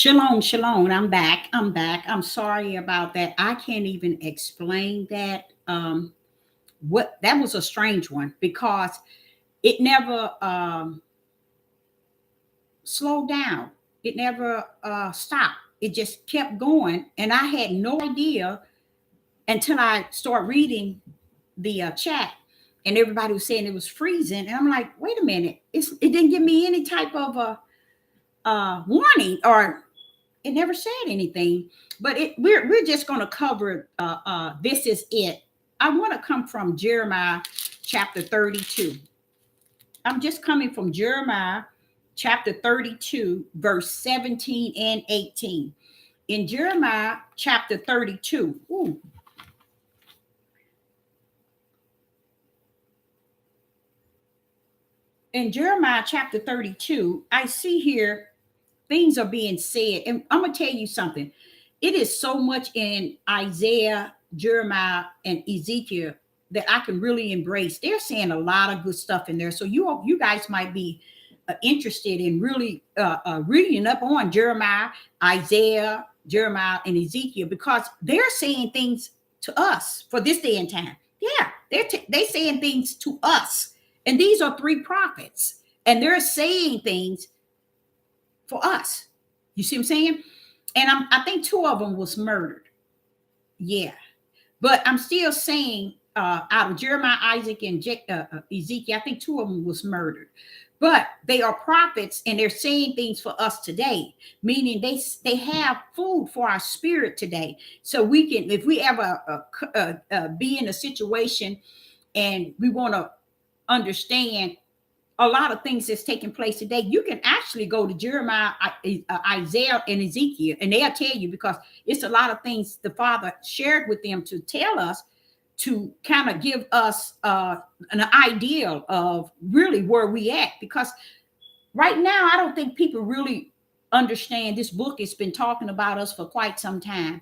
Shalom, shalom. I'm back. I'm back. I'm sorry about that. I can't even explain that. What that was a strange one because it never slowed down. It never stopped. It just kept going, and I had no idea until I started reading the chat, and everybody was saying it was freezing, and I'm like, wait a minute, it didn't give me any type of a warning or it never said anything, but we're just going to cover this is it. I want to come from Jeremiah chapter 32. I'm just coming from Jeremiah chapter 32 verse 17 and 18. In Jeremiah chapter 32, in Jeremiah chapter 32, I see here things are being said. And I'm going to tell you something. It is so much in Isaiah, Jeremiah, and Ezekiel that I can really embrace. They're saying a lot of good stuff in there. So you guys might be interested in really reading up on Jeremiah, Isaiah, Jeremiah, and Ezekiel because they're saying things to us for this day and time. Yeah, they're saying things to us. And these are three prophets. And they're saying things for us. You see what I'm saying? And I think two of them was murdered. Yeah. But I'm still saying out of Jeremiah, Isaac, and Ezekiel, I think two of them was murdered. But they are prophets and they're saying things for us today, meaning they have food for our spirit today. So we can, if we ever be in a situation and we want to understand a lot of things that's taking place today, you can actually go to Jeremiah, Isaiah, and Ezekiel, and they'll tell you because it's a lot of things the Father shared with them to tell us to kind of give us an idea of really where we at. Because right now, I don't think people really understand this book has been talking about us for quite some time.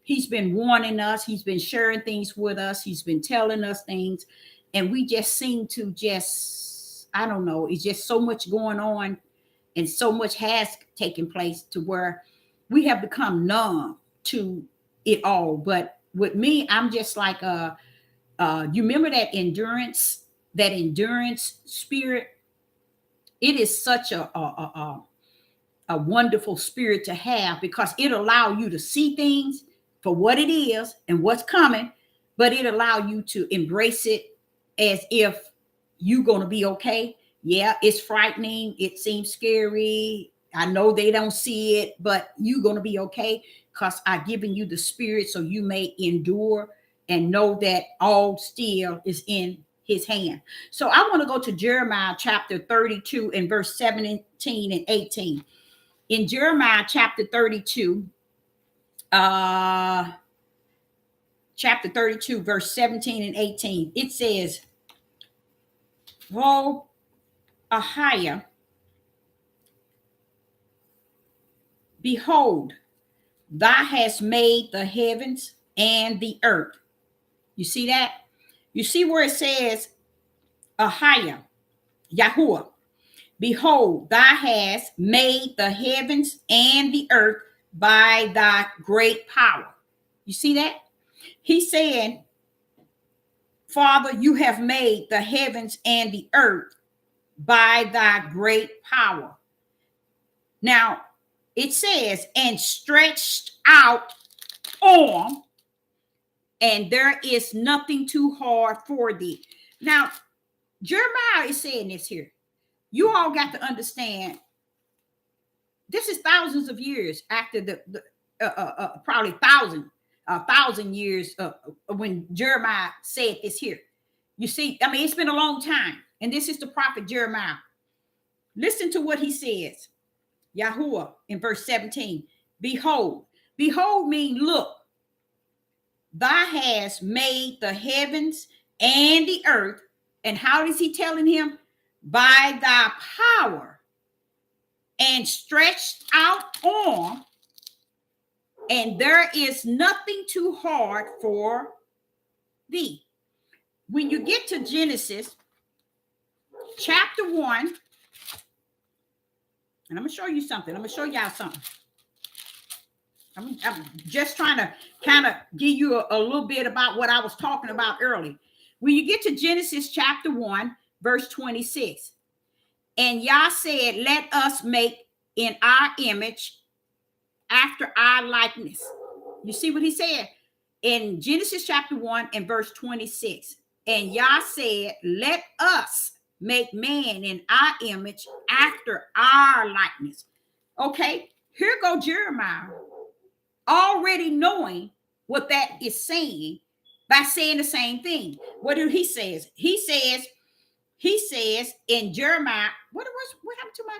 He's been warning us. He's been sharing things with us. He's been telling us things. And we just seem to I don't know, it's just so much going on and so much has taken place to where we have become numb to it all. But with me, I'm just like, you remember that endurance spirit? It is such a wonderful spirit to have because it allows you to see things for what it is and what's coming, but it allows you to embrace it as if you're going to be okay. Yeah, it's frightening. It seems scary. I know they don't see it, but you're going to be okay because I've given you the spirit so you may endure and know that all still is in his hand. So I want to go to Jeremiah chapter 32 and verse 17 and 18. In Jeremiah chapter 32, verse 17 and 18, it says, "Woe, Ahiah, behold, thou hast made the heavens and the earth." You see that? You see where it says, Ahiah, Yahuwah, behold, thou hast made the heavens and the earth by thy great power. You see that? He's saying, Father, you have made the heavens and the earth by thy great power. Now, it says, and stretched out arm, and there is nothing too hard for thee. Now, Jeremiah is saying this here. You all got to understand, this is thousands of years after the probably thousand years when Jeremiah said this here. You see, I mean, it's been a long time. And this is the prophet Jeremiah. Listen to what he says. Yahuwah in verse 17. Behold. Behold means look. Thou hast made the heavens and the earth. And how is he telling him? By thy power and stretched out arm, and there is nothing too hard for thee. When you get to Genesis chapter 1, and I'm going to show you something. I'm going to show y'all something. I'm just trying to kind of give you a little bit about what I was talking about earlier. When you get to Genesis chapter 1, verse 26, and Yah said, let us make in our image after our likeness. You see what he said in Genesis chapter 1 and verse 26. And Yah said, let us make man in our image after our likeness. Okay, here go Jeremiah, already knowing what that is saying by saying the same thing. What do he says? He says in Jeremiah, what happened to my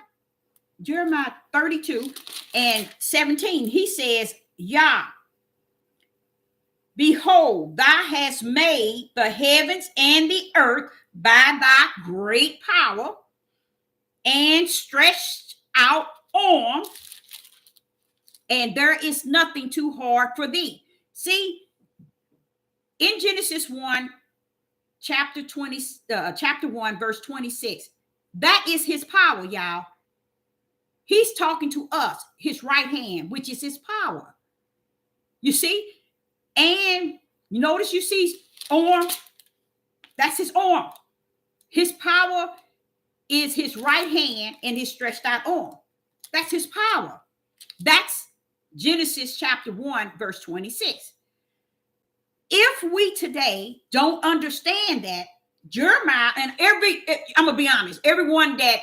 Jeremiah 32 and 17? He says, Yah, behold, thou hast made the heavens and the earth by thy great power and stretched out arm, and there is nothing too hard for thee. See, in Genesis 1, chapter 1, verse 26, that is his power, y'all. He's talking to us, his right hand, which is his power. You see? And you notice you see arm, that's his arm. His power is his right hand and his stretched out arm. That's his power. That's Genesis chapter 1, verse 26. If we today don't understand that, Jeremiah and I'm going to be honest, everyone that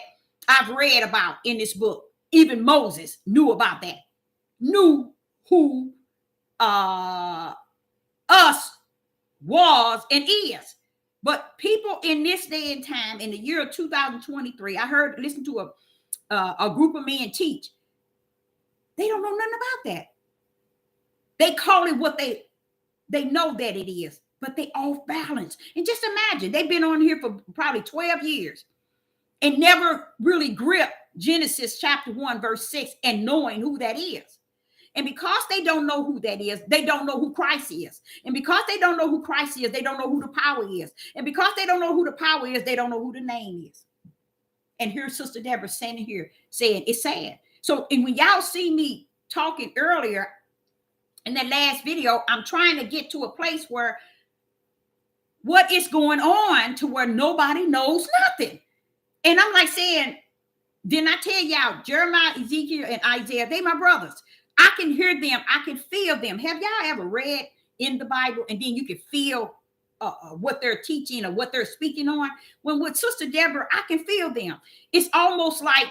I've read about in this book, even Moses knew about that, knew who us was and is. But people in this day and time, in the year of 2023, I listened to a group of men teach. They don't know nothing about that. They call it what they know that it is, but they off balance. And just imagine, they've been on here for probably 12 years and never really gripped Genesis chapter 1, verse 6 and knowing who that is. And because they don't know who that is, they don't know who Christ is. And because they don't know who Christ is, they don't know who the power is. And because they don't know who the power is, they don't know who the name is. And here's Sister Deborah standing here saying, it's sad. So, and when y'all see me talking earlier in that last video, I'm trying to get to a place where what is going on to where nobody knows nothing. And I'm like saying, didn't I tell y'all, Jeremiah, Ezekiel, and Isaiah, they my brothers. I can hear them. I can feel them. Have y'all ever read in the Bible and then you can feel what they're teaching or what they're speaking on? When with Sister Deborah, I can feel them. It's almost like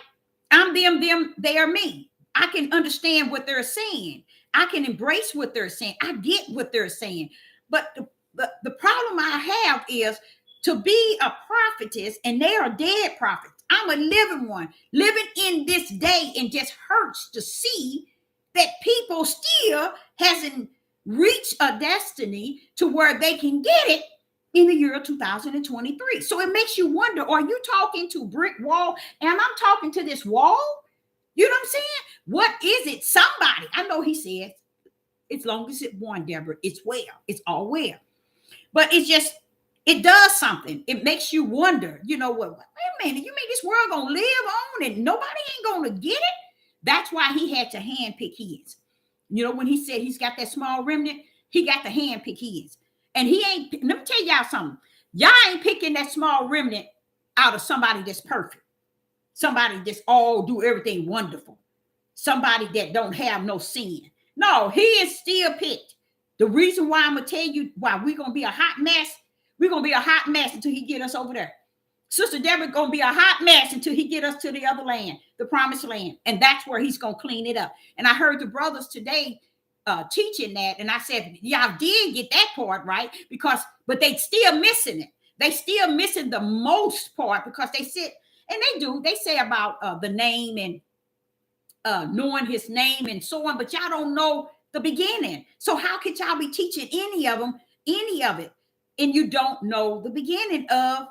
I'm them, they are me. I can understand what they're saying. I can embrace what they're saying. I get what they're saying. But the problem I have is to be a prophetess, and they are dead prophets. I'm a living one, living in this day, and just hurts to see that people still hasn't reached a destiny to where they can get it in the year 2023. So it makes you wonder, are you talking to brick wall? And I'm talking to this wall? You know what I'm saying? What is it? Somebody, I know he said, as long as it's one, Deborah, it's well. It's all well. But it's just, it does something. It makes you wonder, you know what? Wait a minute, you mean this world gonna live on and nobody ain't gonna get it? That's why he had to handpick his. You know, when he said he's got that small remnant, he got to handpick his. And he ain't, let me tell y'all something. Y'all ain't picking that small remnant out of somebody that's perfect. Somebody that's all do everything wonderful. Somebody that don't have no sin. No, he is still picked. The reason why I'm going to tell you why we're going to be a hot mess, we're going to be a hot mess until he get us over there. Sister Deborah going to be a hot mess until he get us to the other land, the promised land. And that's where he's going to clean it up. And I heard the brothers today teaching that. And I said, y'all did get that part right, but they still missing it. They still missing the most part because they sit, and they say about the name and knowing his name and so on, but y'all don't know the beginning. So how could y'all be teaching any of it, and you don't know the beginning of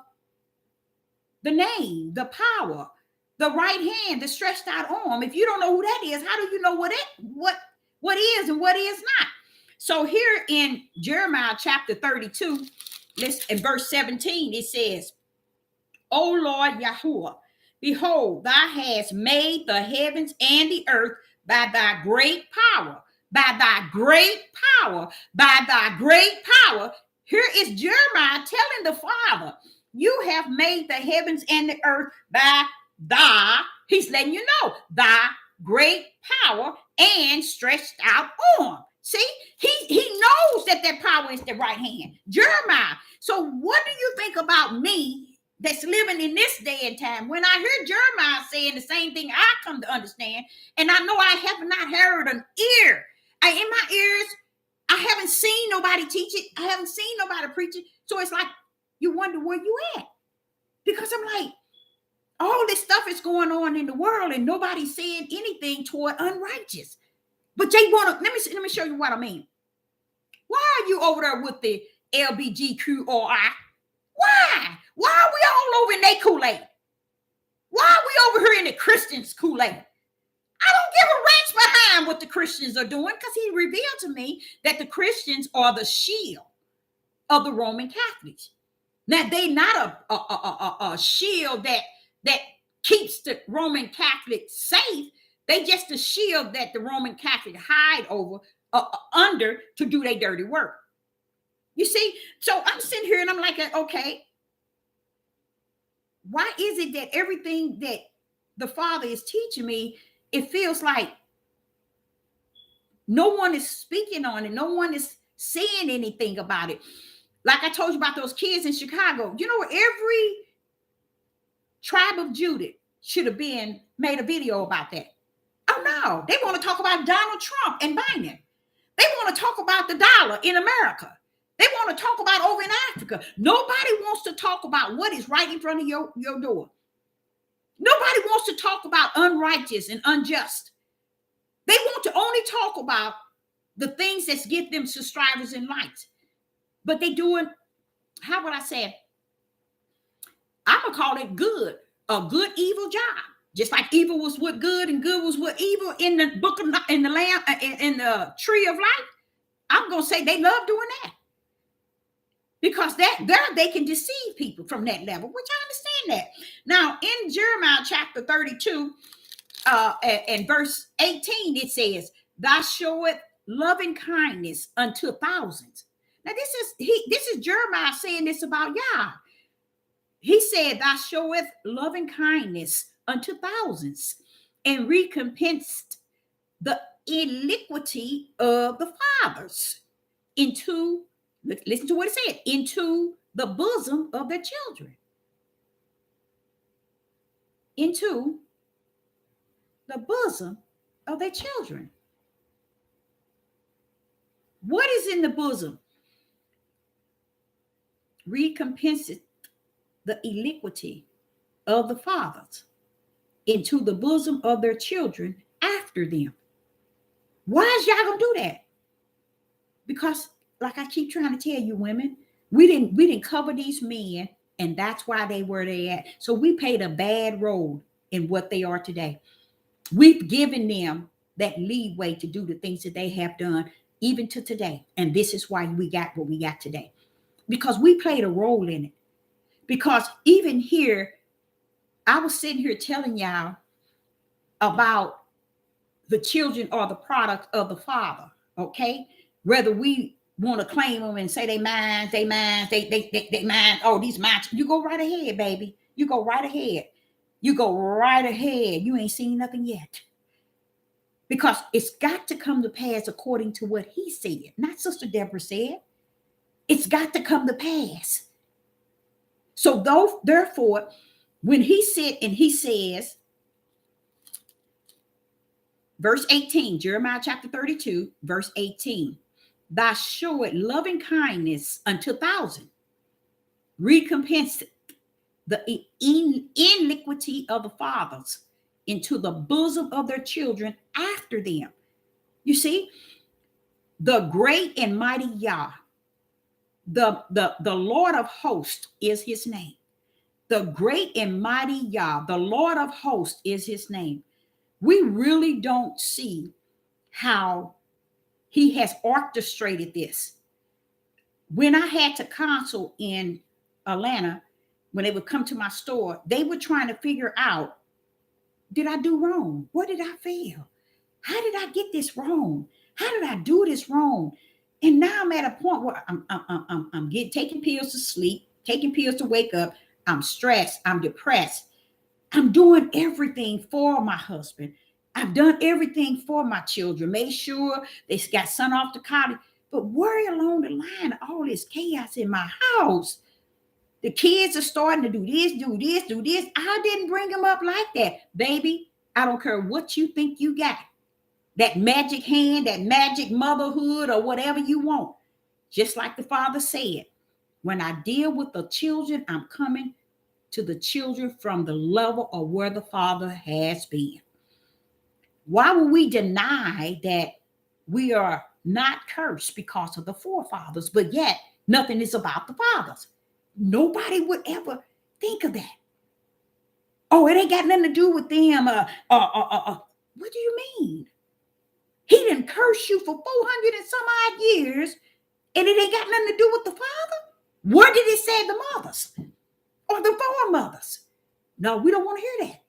the name, the power, the right hand, the stretched out arm? If you don't know who that is, how do you know what is and what is not? So here in Jeremiah chapter 32, in verse 17, it says, O Lord Yahuwah, behold, thou hast made the heavens and the earth by thy great power, by thy great power, by thy great power. Here is Jeremiah telling the Father, you have made the heavens and the earth by thy, he's letting you know, thy great power and stretched out arm. See, he knows that power is the right hand. Jeremiah. So what do you think about me that's living in this day and time when I hear Jeremiah saying the same thing I come to understand, and I know I have not heard an ear. In my ears, I haven't seen nobody teach it. I haven't seen nobody preach it. So it's like you wonder where you at. Because I'm like, all this stuff is going on in the world and nobody's saying anything toward unrighteous. But they want to, let me show you what I mean. Why are you over there with the LBGQRI? Why? Why are we all over in their Kool-Aid? Why are we over here in the Christians' Kool-Aid? I don't give a rat's behind what the Christians are doing, because he revealed to me that the Christians are the shield of the Roman Catholics. Now, they're not a shield that keeps the Roman Catholics safe. They just a shield that the Roman Catholic hide over under to do their dirty work. You see? So I'm sitting here and I'm like, okay, why is it that everything that the Father is teaching me, it feels like no one is speaking on it, no one is saying anything about it? Like I told you about those kids in Chicago. You know, every tribe of Judah should have been made a video about that. Oh no, they want to talk about Donald Trump and Biden. They want to talk about the dollar in America. They want to talk about over in Africa. Nobody wants to talk about what is right in front of your door. Nobody wants to talk about unrighteous and unjust. They want to only talk about the things that give them subscribers and likes. But they doing, how would I say it? I'm going to call it good, a good evil job. Just like evil was with good and good was with evil in the book of, in the lamb, in the tree of life. I'm going to say they love doing that. Because there they can deceive people from that level, which I understand that. Now, in Jeremiah chapter 32 and verse 18, it says, thou showeth loving kindness unto thousands. Now, this is Jeremiah saying this about Yah. He said, thou showeth loving kindness unto thousands, and recompensed the iniquity of the fathers into, listen to what it said, into the bosom of their children. Into the bosom of their children. What is in the bosom? Recompensed the iniquity of the fathers into the bosom of their children after them. Why is y'all gonna do that? Because, like I keep trying to tell you, women, we didn't cover these men, and that's why they were there at. So we paid a bad road in what they are today. We've given them that leeway to do the things that they have done, even to today. And this is why we got what we got today, because we played a role in it. Because even here, I was sitting here telling y'all about the children are the product of the Father, okay? Whether we want to claim them and say they mine, oh, these mine. You go right ahead, baby. You go right ahead. You go right ahead. You ain't seen nothing yet. Because it's got to come to pass according to what he said, not Sister Deborah said. It's got to come to pass. So therefore, when he said, and he says, verse 18, Jeremiah chapter 32, verse 18, thou showest loving kindness unto thousands, recompense the iniquity of the fathers into the bosom of their children after them. You see, the great and mighty Yah, the Lord of hosts is his name. The great and mighty Yah, the Lord of hosts is his name. We really don't see how he has orchestrated this. When I had to counsel in Atlanta, when they would come to my store, they were trying to figure out, did I do wrong? What did I fail? How did I get this wrong? How did I do this wrong? And now I'm at a point where I'm getting taking pills to sleep, taking pills to wake up. I'm stressed. I'm depressed. I'm doing everything for my husband. I've done everything for my children. Made sure they got sent off to college. But where along the line, all this chaos in my house? The kids are starting to do this, do this, do this. I didn't bring them up like that, baby. I don't care what you think you got. That magic hand, that magic motherhood, or whatever you want. Just like the father said, when I deal with the children, I'm coming to the children from the level of where the father has been. Why would we deny that we are not cursed because of the forefathers, but yet nothing is about the fathers? Nobody would ever think of that. Oh, it ain't got nothing to do with them. What do you mean? He didn't curse you for 400 and some odd years, and it ain't got nothing to do with the father? Where did it say the mothers or the foremothers? No, we don't want to hear that,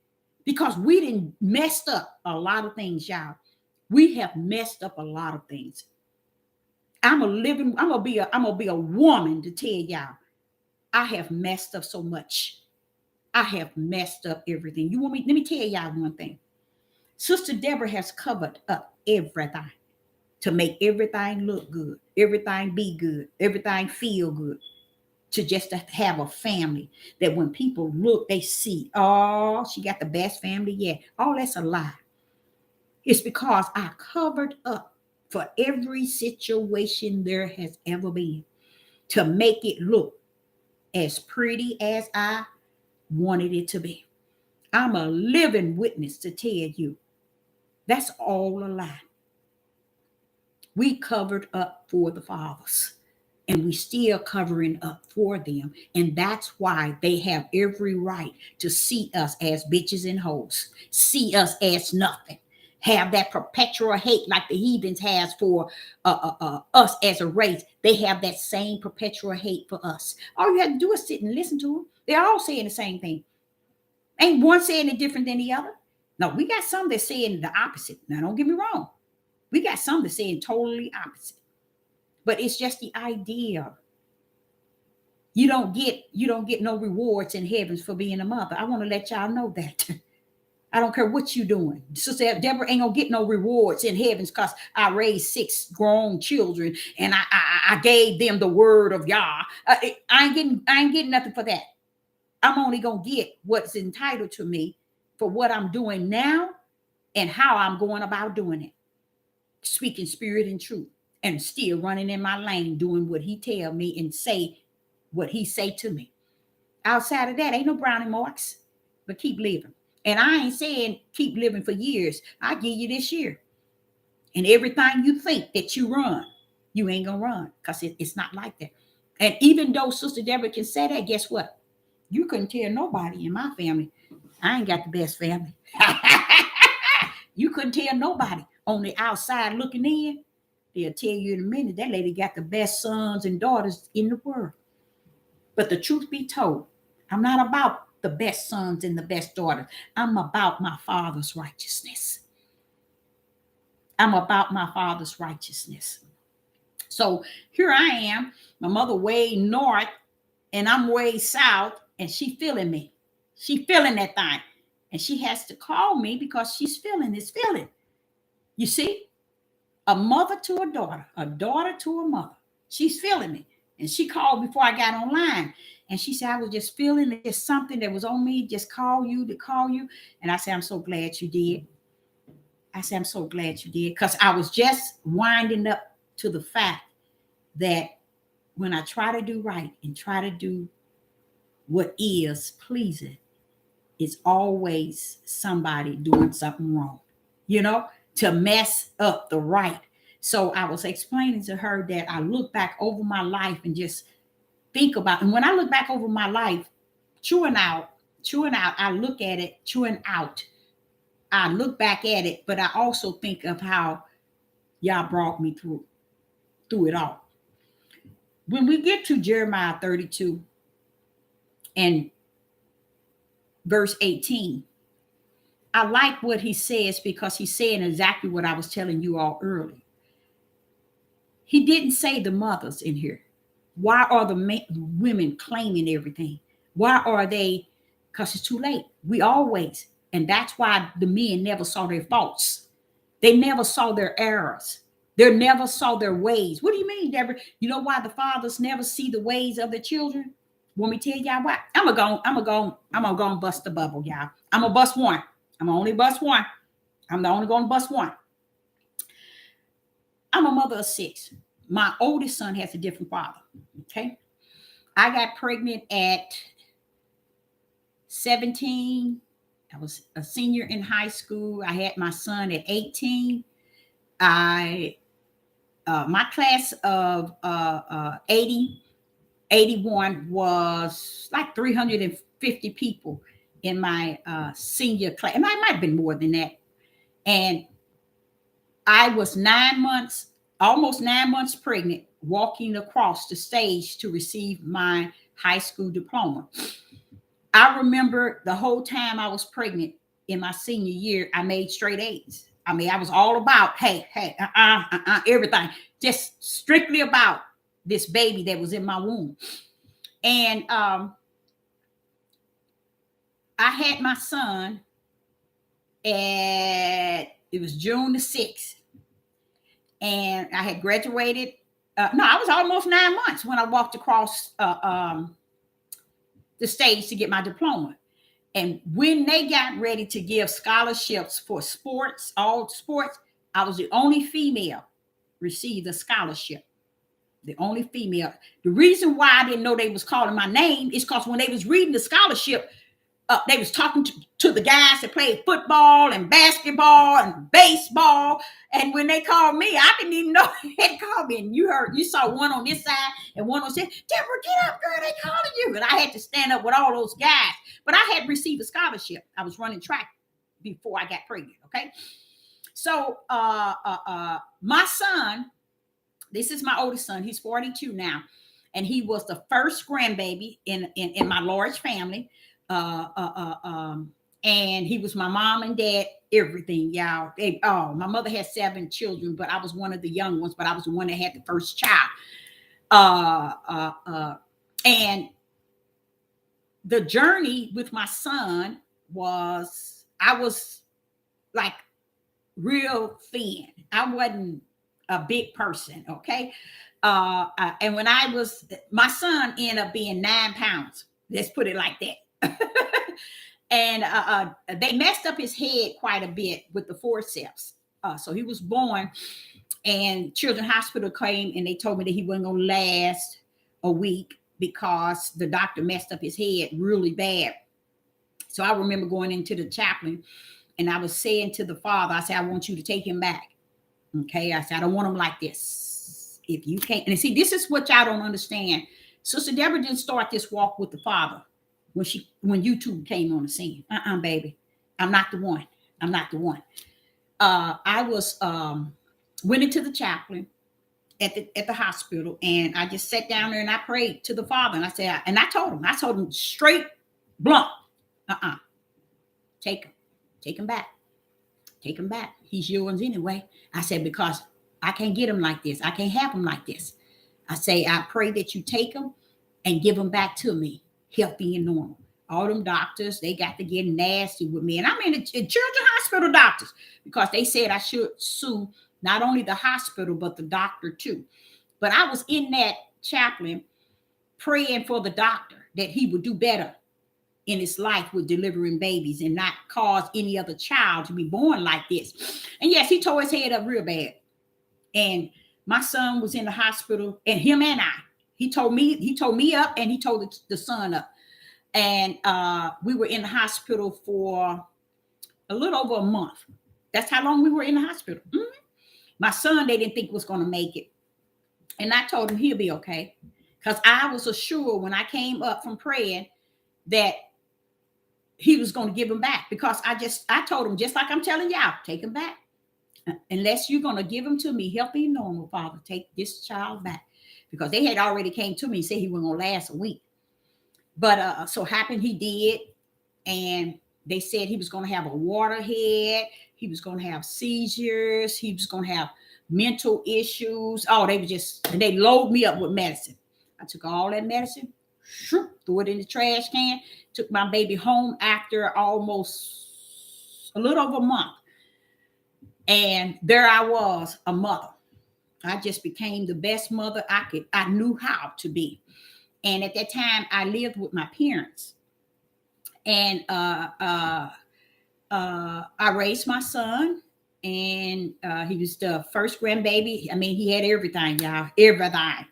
because we didn't messed up a lot of things, y'all. We have messed up a lot of things. I'm gonna be a woman to tell y'all, I have messed up so much. I have messed up everything. You want me? Let me tell y'all one thing. Sister Deborah has covered up everything to make everything look good, everything be good, everything feel good. To just have a family that when people look, they see, oh, she got the best family yet. Oh, that's a lie. It's because I covered up for every situation there has ever been to make it look as pretty as I wanted it to be. I'm a living witness to tell you that's all a lie. We covered up for the fathers, and we still covering up for them. And that's why they have every right to see us as bitches and hoes, see us as nothing, have that perpetual hate like the heathens has for us as a race. They have that same perpetual hate for us. All you have to do is sit and listen to them. They're all saying the same thing. Ain't one saying it different than the other. No, we got some that's saying the opposite. Now, don't get me wrong. We got some that's saying totally opposite. But it's just the idea. You don't get no rewards in heavens for being a mother. I want to let y'all know that. I don't care what you're doing. Sister Deborah ain't gonna get no rewards in heavens because I raised 6 grown children and I gave them the word of Yah. I ain't getting nothing for that. I'm only gonna get what's entitled to me for what I'm doing now and how I'm going about doing it. Speaking spirit and truth, and still running in my lane, doing what he tell me and say what he say to me. Outside of that, ain't no brownie marks, but keep living. And I ain't saying keep living for years. I give you this year. And everything you think that you run, you ain't gonna run, because it's not like that. And even though Sister Deborah can say that, guess what? You couldn't tell nobody in my family. I ain't got the best family. You couldn't tell nobody on the outside looking in. They'll tell you in a minute that lady got the best sons and daughters in the world. But the truth be told, I'm not about the best sons and the best daughters. I'm about my father's righteousness. I'm about my father's righteousness. So here I am, my mother way north, and I'm way south, and she feeling me. She feeling that thing. And she has to call me because she's feeling this feeling. You see? A mother to a daughter to a mother. She's feeling me. And she called before I got online. And she said, I was just feeling there's something that was on me, just call you. And I said, I'm so glad you did. I said, I'm so glad you did. Because I was just winding up to the fact that when I try to do right and try to do what is pleasing, it's always somebody doing something wrong, to mess up the right. So I was explaining to her that I look back over my life and just think about, and when I look back over my life, chewing out, I look at it, chewing out. I look back at it, but I also think of how y'all brought me through it all. When we get to Jeremiah 32 and verse 18, I like what he says because he's saying exactly what I was telling you all earlier. He didn't say the mothers in here. Why are the women claiming everything? Why are they? Because it's too late. We always, and that's why the men never saw their faults. They never saw their errors. They never saw their ways. What do you mean, Deborah? You know why the fathers never see the ways of the children? Want me to tell y'all why? I'm gonna go and bust the bubble, y'all. I'm gonna bust one. I'm gonna only bust one. I'm the only gonna bust one. I'm a mother of 6. My oldest son has a different father. Okay. I got pregnant at 17. I was a senior in high school. I had my son at 18. My class of 80, 81 was like 350 people in my senior class. And I might have been more than that. And I was 9 months, almost 9 months pregnant, walking across the stage to receive my high school diploma. I remember the whole time I was pregnant in my senior year, I made straight A's. I mean, I was all about, hey, everything, just strictly about this baby that was in my womb. And I had my son it was June the 6th. And I had graduated. No, I was almost 9 months when I walked across the stage to get my diploma. And when they got ready to give scholarships for sports, all sports, I was the only female received a scholarship. The only female. The reason why I didn't know they was calling my name is because when they was reading the scholarship, they was talking to the guys that played football and basketball and baseball. And when they called me, I didn't even know they had called me. And you saw one on this side and one on this side. Deborah, get up, girl, they calling you. And I had to stand up with all those guys. But I had received a scholarship. I was running track before I got pregnant, okay? So my son, this is my oldest son. He's 42 now. And he was the first grandbaby in my large family. And he was my mom and dad, everything, y'all. My mother had 7 children, but I was one of the young ones, but I was the one that had the first child. And the journey with my son I was like real thin. I wasn't a big person, okay? And when my son ended up being 9 pounds. Let's put it like that. And they messed up his head quite a bit with the forceps. So he was born, and Children's Hospital came and they told me that he wasn't going to last a week because the doctor messed up his head really bad. So I remember going into the chaplain and I was saying to the father, I said, I want you to take him back. Okay. I said, I don't want him like this. If you can't, and see, this is what y'all don't understand. Sister Deborah didn't start this walk with the father when YouTube came on the scene. Baby. I'm not the one. I'm not the one. I was went into the chaplain at the hospital, and I just sat down there and I prayed to the Father, and I said, and I told him straight, blunt, take him back. He's yours anyway. I said, because I can't get him like this. I can't have him like this. I say, I pray that you take him and give him back to me, healthy and normal. All them doctors, they got to get nasty with me. And I mean, the Children's Hospital doctors, because they said I should sue not only the hospital, but the doctor too. But I was in that chaplain praying for the doctor that he would do better in his life with delivering babies and not cause any other child to be born like this. And yes, he tore his head up real bad. And my son was in the hospital, and him and he told me up, and he told the son up. And we were in the hospital for a little over a month. That's how long we were in the hospital. Mm-hmm. My son, they didn't think was going to make it. And I told him he'll be okay. Because I was assured when I came up from praying that he was going to give him back. Because I told him, just like I'm telling y'all, take him back. Unless you're going to give him to me healthy and normal, Father, take this child back. Because they had already came to me and said he wasn't going to last a week. But so happened he did. And they said he was going to have a waterhead. He was going to have seizures. He was going to have mental issues. Oh, they were just, and they load me up with medicine. I took all that medicine, threw it in the trash can, took my baby home after almost a little over a month. And there I was, a mother. I just became the best mother I knew how to be. And at that time, I lived with my parents. And I raised my son, and he was the first grandbaby. I mean, he had everything, y'all, everything.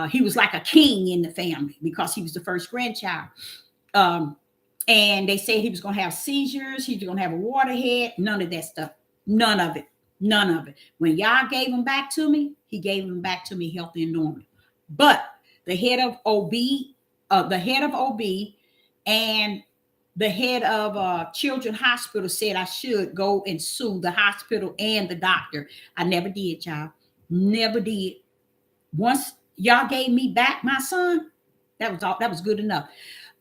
He was like a king in the family because he was the first grandchild. And they said he was going to have seizures. He was going to have a waterhead. None of that stuff. None of it. None of it. When y'all gave him back to me, he gave him back to me healthy and normal. But the head of OB and the head of Children's Hospital said I should go and sue the hospital and the doctor. I never did, y'all. Never did. Once y'all gave me back my son, that was all. That was good enough.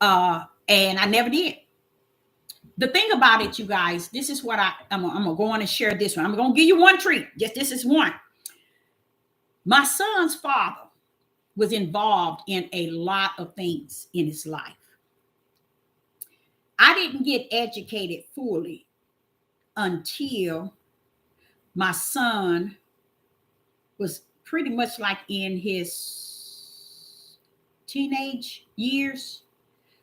And I never did. The thing about it, you guys, this is what I'm gonna go on and share this one. I'm gonna give you one treat. Just this is one. My son's father was involved in a lot of things in his life. I didn't get educated fully until my son was pretty much like in his teenage years.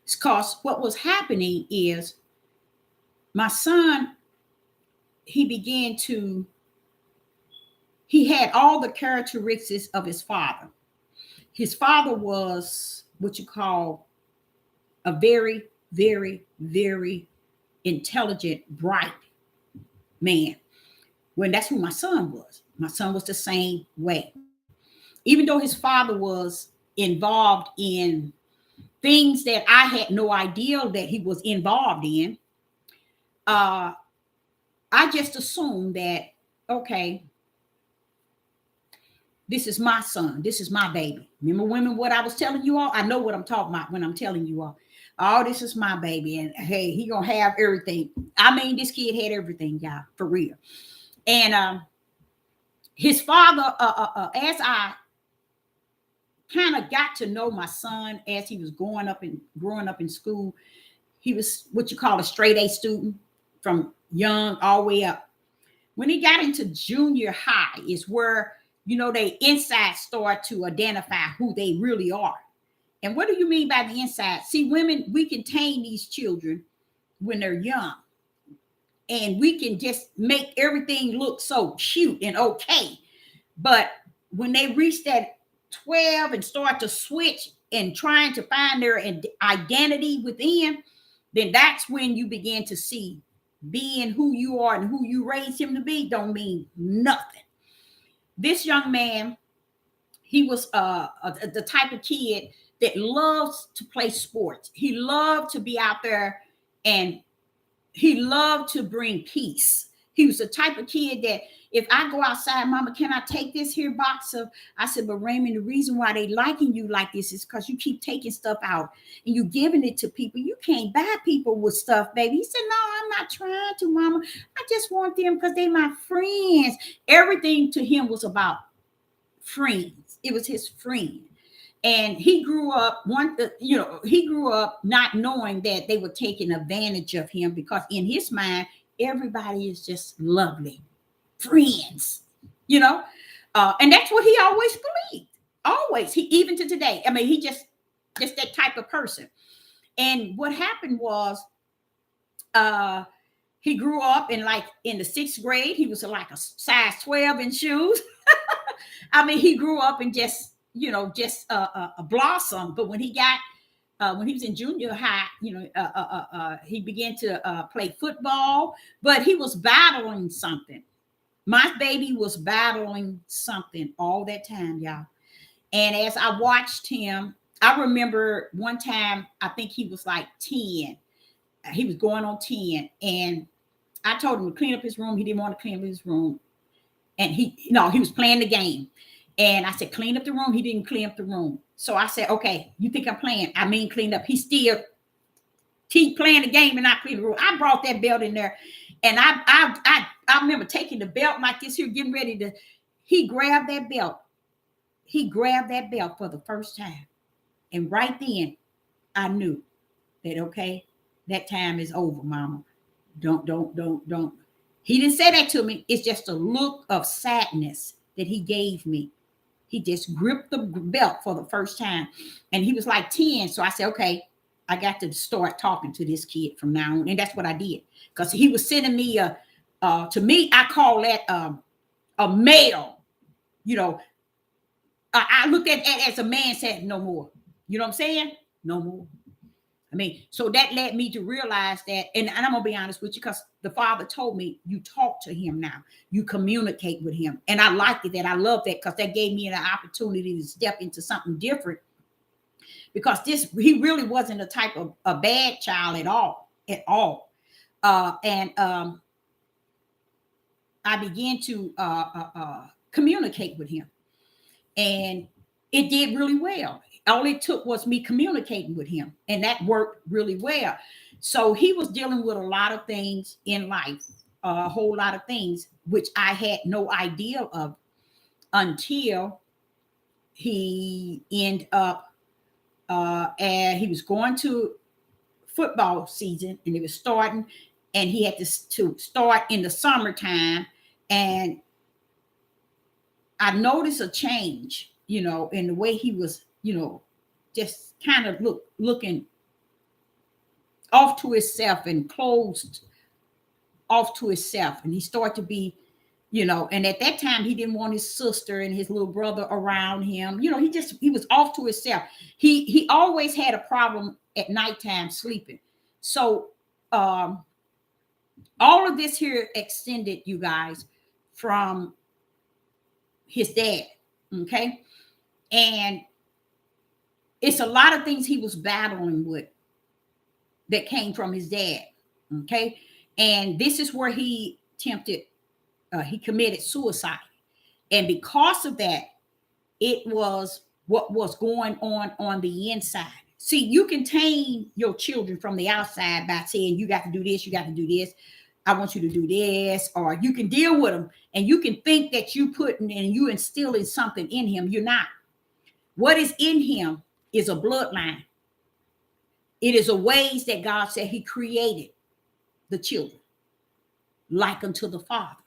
Because what was happening is my son, he had all the characteristics of his father. His father was what you call a very, very, very intelligent, bright man. When that's who my son was. My son was the same way. Even though his father was involved in things that I had no idea that he was involved in, I just assumed that, okay, this is my son. This is my baby. Remember, women, what I was telling you all? I know what I'm talking about when I'm telling you all. Oh, this is my baby. And hey, he gonna have everything. I mean, this kid had everything, y'all, for real. And his father, as I kind of got to know my son as he was growing up in school, he was what you call a straight A student from young all the way up. When he got into junior high is where, they inside start to identify who they really are. And what do you mean by the inside? See, women, we contain these children when they're young. And we can just make everything look so cute and okay. But when they reach that 12 and start to switch and trying to find their identity within, then that's when you begin to see being who you are and who you raised him to be don't mean nothing. This young man, he was the type of kid that loves to play sports. He loved to be out there, and he loved to bring peace. He was the type of kid that if I go outside, Mama, can I take this here box of, I said, but Raymond, the reason why they liking you like this is because you keep taking stuff out and you giving it to people. You can't buy people with stuff, baby. He said, no, I'm not trying to, Mama. I just want them because they my friends. Everything to him was about friends. It was his friend. And he grew up he grew up not knowing that they were taking advantage of him, because in his mind, everybody is just lovely friends, and that's what he always believed. Always. He, even to today. I mean, he just that type of person. And what happened was he grew up in the 6th grade. He was like a size 12 in shoes. I mean, he grew up and just a blossom. But when he was in junior high, he began to play football, but he was battling something. My baby was battling something all that time, y'all. And as I watched him, I remember one time, I think he was like 10. He was going on 10. And I told him to clean up his room. He didn't want to clean up his room. And he was playing the game. And I said, clean up the room. He didn't clean up the room. So I said, okay, you think I'm playing? I mean, clean up. He still keep playing the game and not clean the room. I brought that belt in there. And I remember taking the belt like this here, getting ready to He grabbed that belt. He grabbed that belt for the first time. And right then, I knew that, okay, that time is over, mama. Don't. He didn't say that to me. It's just a look of sadness that he gave me. He just gripped the belt for the first time. And he was like 10. So I said, okay, I got to start talking to this kid from now on. And that's what I did. Because he was sending me to me, I call that a male. You know, I looked at it as a man said, no more. You know what I'm saying? No more. I mean, so that led me to realize that, and I'm gonna be honest with you, because the Father told me, you talk to him now, you communicate with him. And I liked it, that I loved that, because that gave me an opportunity to step into something different. Because he really wasn't a type of a bad child at all. And I began to communicate with him. And it did really well. All it took was me communicating with him, and that worked really well. So he was dealing with a lot of things in life, a whole lot of things, which I had no idea of until he ended up, and he was going to football season, and it was starting, and he had to start in the summertime. And I noticed a change, in the way he was, just kind of looking off to himself and closed off to himself. And he started to be, and at that time he didn't want his sister and his little brother around him. He was off to himself. He always had a problem at nighttime sleeping. So all of this here extended, you guys, from his dad. Okay. And it's a lot of things he was battling with that came from his dad. Okay. And this is where he committed suicide. And because of that, it was what was going on the inside. See, you can tame your children from the outside by saying, you got to do this, you got to do this, I want you to do this. Or you can deal with them and you can think that you putting and you instilling something in him. You're not. What is in him is a bloodline. It is a ways that God said he created the children like unto the Father.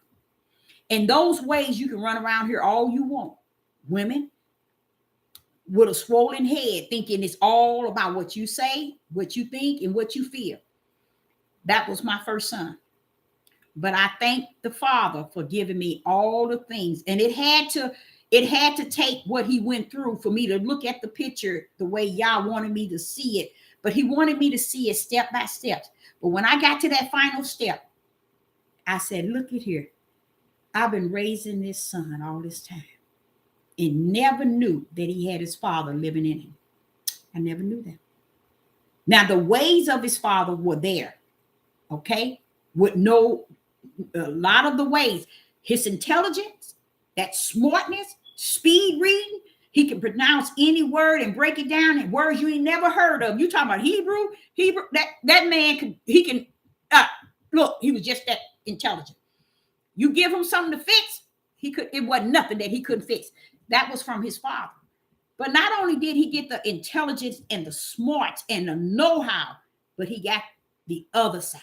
And those ways you can run around here all you want. Women with a swollen head thinking it's all about what you say, what you think, and what you feel. That was my first son. But I thank the Father for giving me all the things. And it had to take what he went through for me to look at the picture the way y'all wanted me to see it. But he wanted me to see it step by step. But when I got to that final step, I said, look at here. I've been raising this son all this time and never knew that he had his father living in him. I never knew that. Now, the ways of his father were there, okay? With a lot of the ways. His intelligence, that smartness, speed reading, he can pronounce any word and break it down in words you ain't never heard of. You talking about Hebrew, that man look, he was just that intelligent. You give him something to fix, it wasn't nothing that he couldn't fix. That was from his father. But not only did he get the intelligence and the smarts and the know-how, but he got the other side,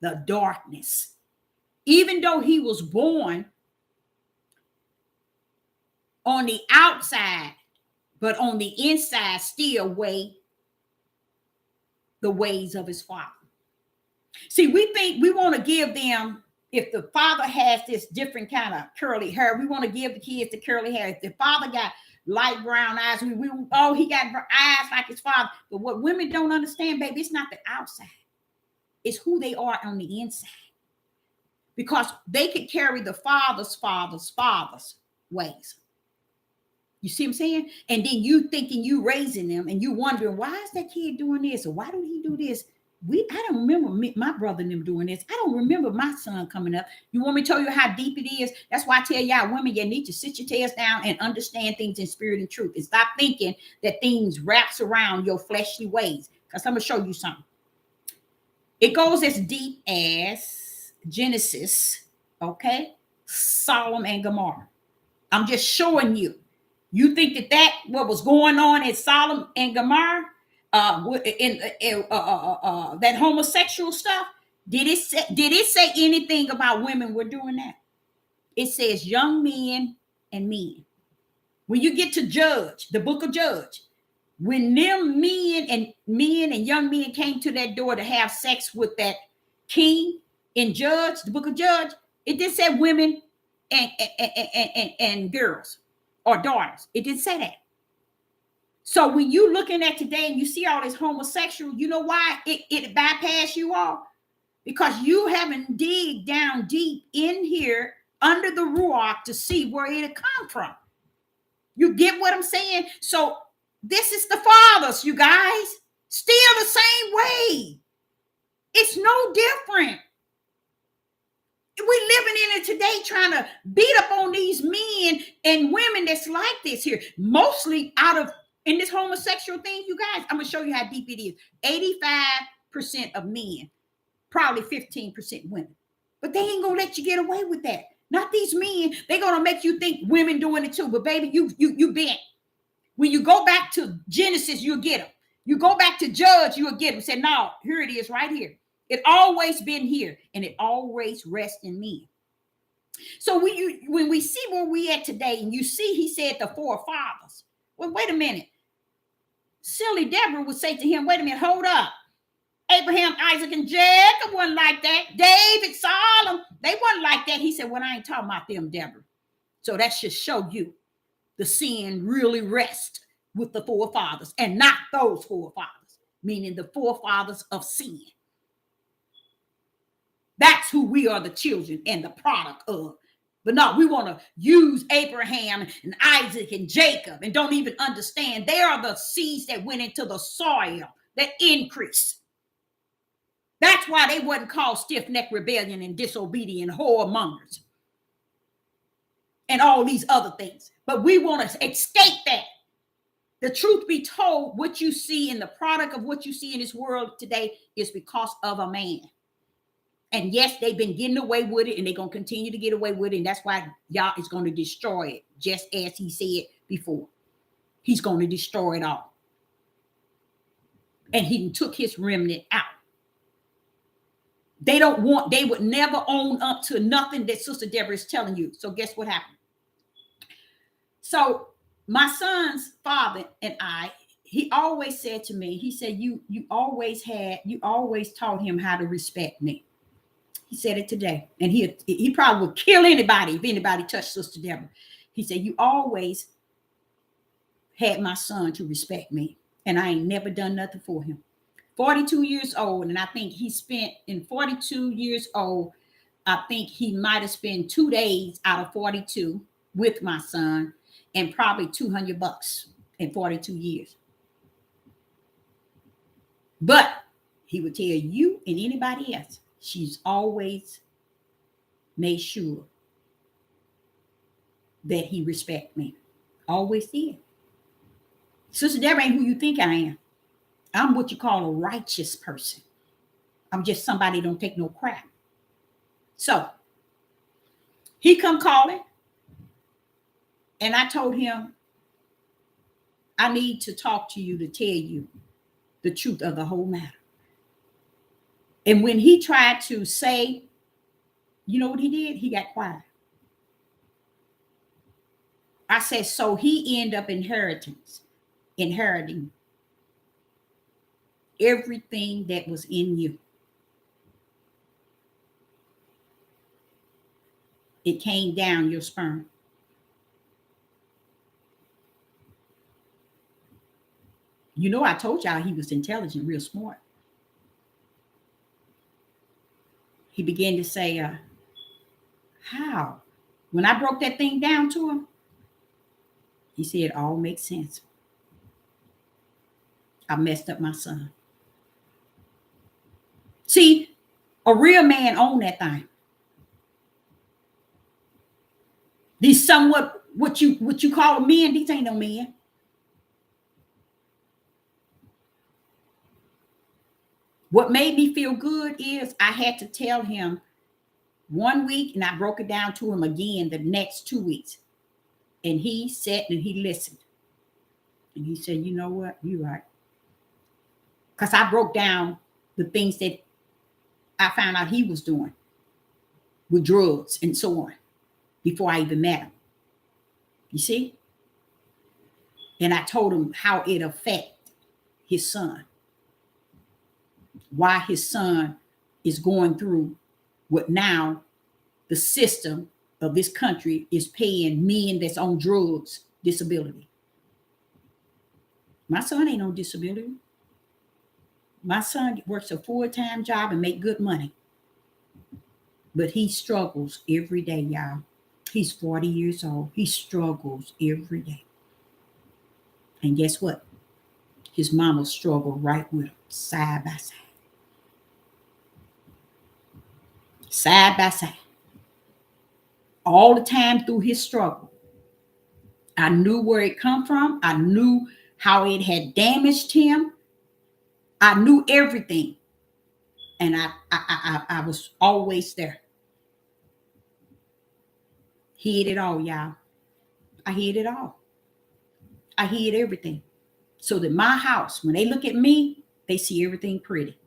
the darkness. Even though he was born on the outside, but on the inside still the ways of his father. See, we think we want to give them, if the father has this different kind of curly hair, we want to give the kids the curly hair. If the father got light brown eyes, he got eyes like his father. But what women don't understand, baby, it's not the outside. It's who they are on the inside. Because they could carry the father's ways. You see what I'm saying? And then you thinking you raising them and you wondering, why is that kid doing this? Or why don't he do this? I don't remember my brother and them doing this. I don't remember my son coming up. You want me to tell you how deep it is? That's why I tell y'all women, you need to sit your tails down and understand things in spirit and truth. And stop thinking that things wraps around your fleshly ways. Because I'm going to show you something. It goes as deep as Genesis, okay? Sodom and Gomorrah. I'm just showing you. You think that what was going on at Sodom and Gomorrah, that homosexual stuff? Did it say anything about women were doing that? It says young men and men. When you get to Judge, the book of Judge, when them men and young men came to that door to have sex with that king in Judge, the book of Judge, it did say women and girls or daughters. It didn't say that. So when you looking at today and you see all this homosexual, you know why it bypassed you all? Because you haven't dig down deep in here under the ruach to see where it come from. You get what I'm saying? So this is the fathers, you guys. Still the same way. It's no different. We're living in it today trying to beat up on these men and women that's like this here. Mostly out of, in this homosexual thing, you guys, I'm going to show you how deep it is. 85% of men, probably 15% women. But they ain't going to let you get away with that. Not these men. They're going to make you think women doing it too. But baby, you bent. When you go back to Genesis, you'll get them. You go back to Judge, you'll get them. Say, no, here it is right here. It always been here, and it always rests in me. So when we see where we at today, and you see he said the forefathers. Well, wait a minute. Silly Deborah would say to him, wait a minute, hold up. Abraham, Isaac, and Jacob wasn't like that. David, Solomon, they wasn't like that. He said, well, I ain't talking about them, Deborah. So that should show you the sin really rests with the forefathers and not those forefathers, meaning the forefathers of sin. That's who we are, the children and the product of. But no, we want to use Abraham and Isaac and Jacob and don't even understand they are the seeds that went into the soil that increased. That's why they wasn't called stiff-necked rebellion and disobedient whoremongers and all these other things. But we want to escape that. The truth be told, what you see in the product of what you see in this world today is because of a man. And yes, they've been getting away with it, and they're going to continue to get away with it. And that's why Yah is going to destroy it, just as he said before. He's going to destroy it all. And he took his remnant out. They would never own up to nothing that Sister Deborah is telling you. So guess what happened? So my son's father and I, he always said to me, he said, you always taught him how to respect me. He said it today. And he probably would kill anybody if anybody touched Sister Deborah. He said, you always had my son to respect me. And I ain't never done nothing for him. 42 years old. And I think he spent in 42 years old, I think he might have spent 2 days out of 42 with my son and probably $200 in 42 years. But he would tell you and anybody else, she's always made sure that he respect me. Always did. Sister Deborah ain't who you think I am. I'm what you call a righteous person. I'm just somebody don't take no crap. So he come calling, and I told him, I need to talk to you to tell you the truth of the whole matter. And when he tried to say, you know what he did? He got quiet. I said, so he ended up inheriting everything that was in you. It came down your sperm. You know, I told y'all he was intelligent, real smart. He began to say, how? When I broke that thing down to him, he said, it all makes sense. I messed up my son. See, a real man owned that thing. These somewhat what you call men, these ain't no men. What made me feel good is I had to tell him 1 week, and I broke it down to him again the next 2 weeks. And he sat and he listened. And he said, you know what? You're right. Because I broke down the things that I found out he was doing with drugs and so on before I even met him. You see? And I told him how it affected his son, why his son is going through what now the system of this country is paying men that's on drugs disability. My son ain't on disability. My son works a full-time job and make good money. But he struggles every day, y'all. He's 40 years old. He struggles every day. And guess what? His mama struggled right with him, side by side. Side by side. All the time through his struggle. I knew where it come from. I knew how it had damaged him. I knew everything. And I was always there. Hid it all, y'all. I hid it all. I hid everything. So that my house, when they look at me, they see everything pretty.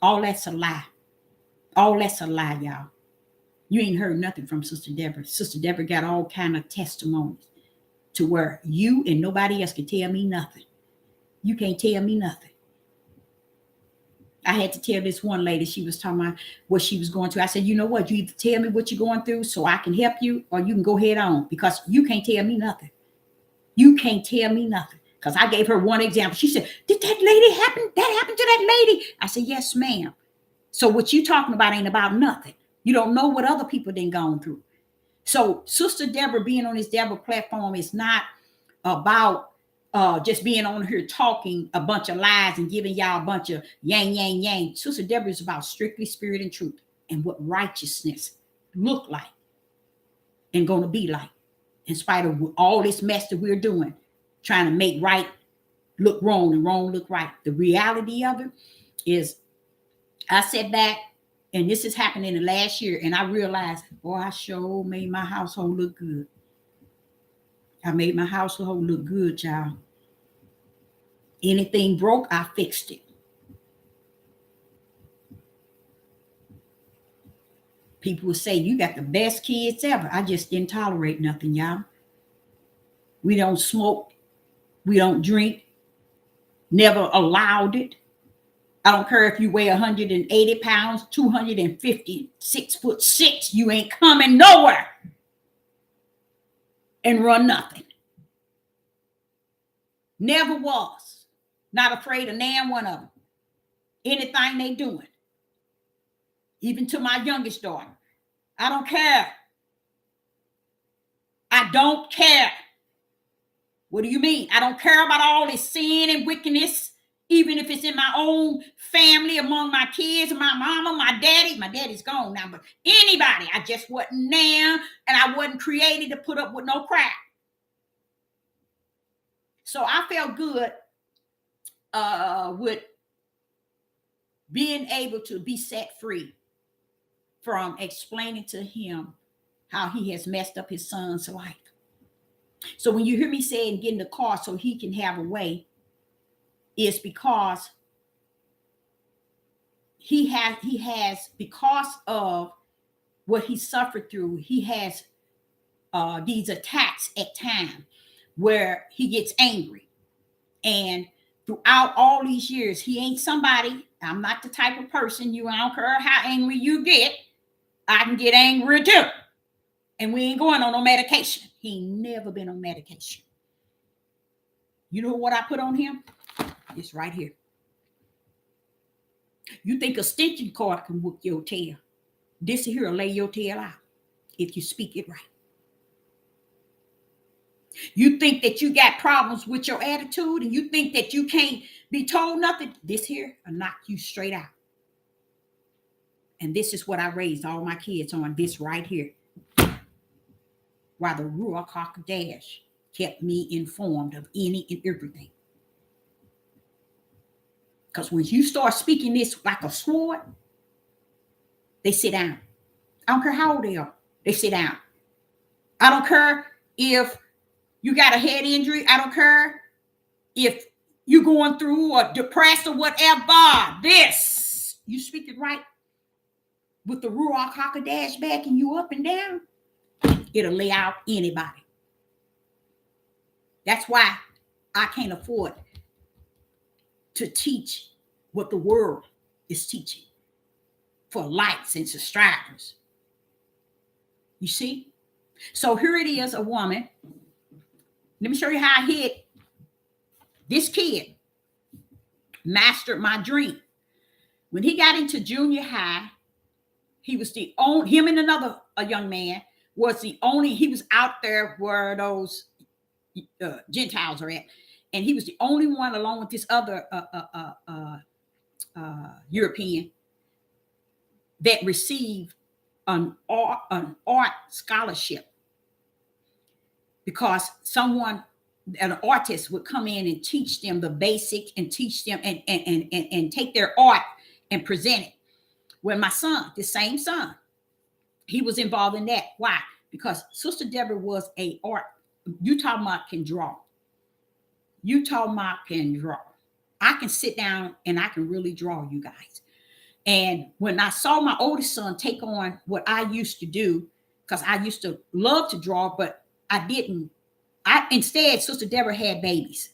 All that's a lie. All that's a lie, y'all. You ain't heard nothing from Sister Deborah. Sister Deborah got all kind of testimonies to where you and nobody else can tell me nothing. You can't tell me nothing. I had to tell this one lady, she was talking about what she was going through. I said, you know what? You either tell me what you're going through so I can help you, or you can go head on, because you can't tell me nothing. You can't tell me nothing. Because I gave her one example. She said, did that lady happen? That happened to that lady? I said, yes, ma'am. So what you talking about ain't about nothing. You don't know what other people done gone through. So Sister Deborah being on this Deborah platform is not about just being on here talking a bunch of lies and giving y'all a bunch of yang, yang, yang. Sister Deborah is about strictly spirit and truth and what righteousness look like and going to be like, in spite of all this mess that we're doing, trying to make right look wrong and wrong look right. The reality of it is, I sat back, and this has happened in the last year, and I realized, boy, I sure made my household look good. I made my household look good, y'all. Anything broke, I fixed it. People will say, you got the best kids ever. I just didn't tolerate nothing, y'all. We don't smoke. We don't drink. Never allowed it. I don't care if you weigh 180 pounds, 256'6". You ain't coming nowhere and run nothing. Never was. Not afraid of nan one of them. Anything they doing. Even to my youngest daughter. I don't care. I don't care. What do you mean? I don't care about all this sin and wickedness. Even if it's in my own family, among my kids, my mama, my daddy. My daddy's gone now, but anybody. I just wasn't there, and I wasn't created to put up with no crap. So I felt good with being able to be set free from explaining to him how he has messed up his son's life. So when you hear me saying get in the car so he can have a way, is because he has because of what he suffered through, he has these attacks at times where he gets angry. And throughout all these years, he ain't somebody, I'm not the type of person, I don't care how angry you get, I can get angry too. And we ain't going on no medication. He ain't never been on medication. You know what I put on him? It's right here. You think a stitching cord can whoop your tail. This here will lay your tail out if you speak it right. You think that you got problems with your attitude and you think that you can't be told nothing. This here will knock you straight out. And this is what I raised all my kids on, this right here. While the Ruach HaKodesh kept me informed of any and everything. Because when you start speaking this like a sword, they sit down. I don't care how old they are. They sit down. I don't care if You got a head injury, I don't care if you're going through or depressed or whatever. This, you speak it right with the Ruach HaKodesh backing you up and down, it'll lay out anybody. That's why I can't afford to teach what the world is teaching for likes and subscribers. You see? So here it is, a woman. Let me show you how I hit this kid. Mastered my dream. When he got into junior high, he was the only, him and another a young man was the only, he was out there where those Gentiles are at. And he was the only one, along with this other European, that received an art scholarship, because someone, an artist, would come in and teach them the basics and teach them and take their art and present it. When my son, the same son, he was involved in that. Why? Because Sister Deborah was a art. You talking about can draw. You talking about can draw. I can sit down and I can really draw, you guys. And when I saw my oldest son take on what I used to do, because I used to love to draw, but I didn't. Instead, Sister Deborah had babies,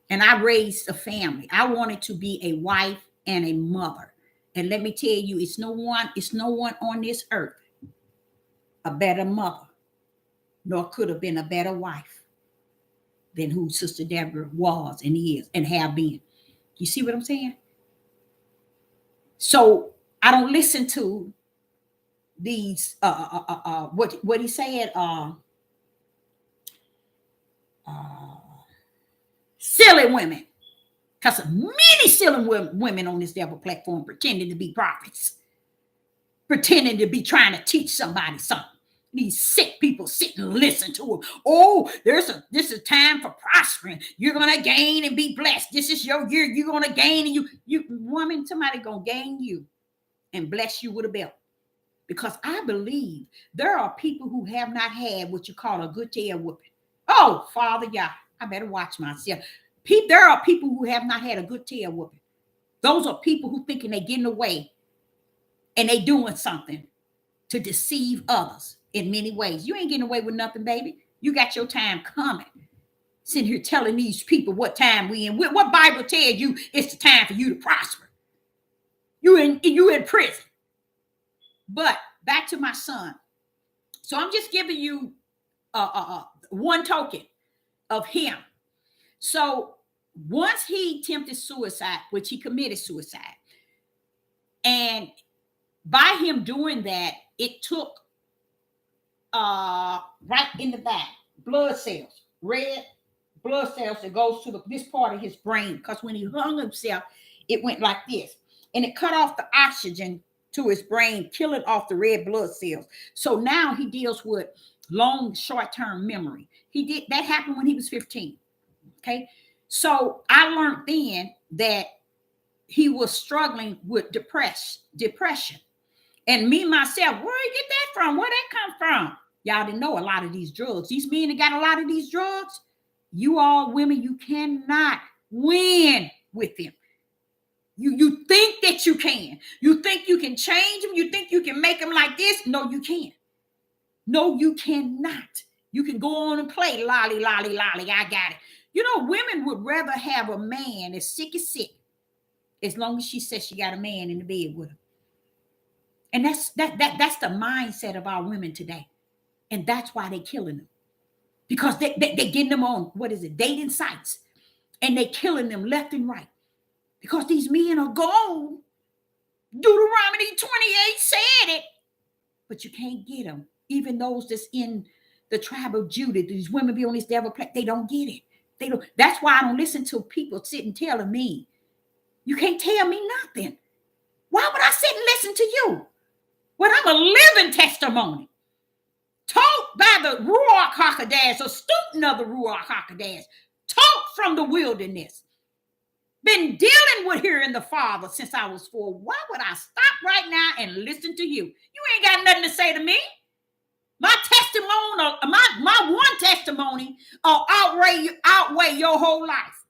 and I raised a family. I wanted to be a wife and a mother. And let me tell you, it's no one on this earth a better mother, nor could have been a better wife than who Sister Deborah was and is and have been. You see what I'm saying? So I don't listen to these what he said, silly women, because many silly women on this devil platform pretending to be prophets, pretending to be trying to teach somebody something. These sick people sit and listen to them. Oh, this is time for prospering. You're gonna gain and be blessed. This is your year. You're gonna gain, and you woman, somebody gonna gain you and bless you with a belt. Because I believe there are people who have not had what you call a good tail whooping. Oh, Father, yeah, I better watch myself. There are people who have not had a good tail whooping. Those are people who thinking they getting away and they doing something to deceive others in many ways. You ain't getting away with nothing, baby. You got your time coming. Sitting here telling these people what time we in. What Bible tells you it's the time for you to prosper. You in prison. But back to my son. So I'm just giving you one token of him. So once he attempted suicide, which he committed suicide, and by him doing that, it took right in the back, blood cells, red blood cells that goes to this part of his brain. Because when he hung himself, it went like this, and it cut off the oxygen to his brain, killing off the red blood cells. So now he deals with long, short-term memory. That happened when he was 15. Okay. So I learned then that he was struggling with depression. And me, myself, where you get that from? Where that come from? Y'all didn't know a lot of these drugs. These men that got a lot of these drugs, you all women, you cannot win with them. You think that you can. You think you can change them. You think you can make them like this. No, you can't. No, you cannot. You can go on and play lolly, lolly, lolly. I got it. You know, women would rather have a man as sick, as long as she says she got a man in the bed with her. And that's the mindset of our women today. And that's why they're killing them. Because they're getting them on, dating sites. And they're killing them left and right. Because these men are gone. Deuteronomy 28 said it. But you can't get them. Even those that's in the tribe of Judah, these women be on this devil planet, they don't get it. They don't. That's why I don't listen to people sitting telling me, you can't tell me nothing. Why would I sit and listen to you? When I'm a living testimony. Taught by the Ruach HaKodesh, a student of the Ruach HaKodesh. Taught from the wilderness. Been dealing with hearing the Father since I was 4. Why would I stop right now and listen to you? You ain't got nothing to say to me. My testimony, my one testimony outweigh your whole life.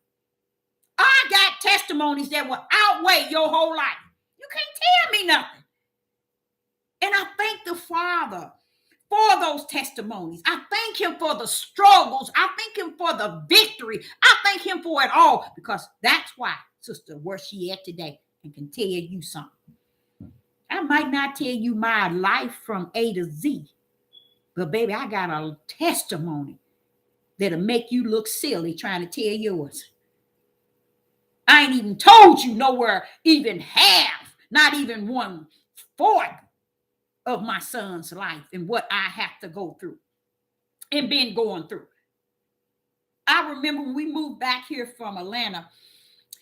I got testimonies that will outweigh your whole life. You can't tell me nothing. And I thank the Father for those testimonies. I thank him for the struggles. I thank him for the victory. I thank him for it all, because that's why, sister, where she at today and can tell you something. I might not tell you my life from A to Z, but baby, I got a testimony that'll make you look silly trying to tell yours. I ain't even told you nowhere even half, not even 1/4 of my son's life and what I have to go through and been going through. I remember when we moved back here from Atlanta,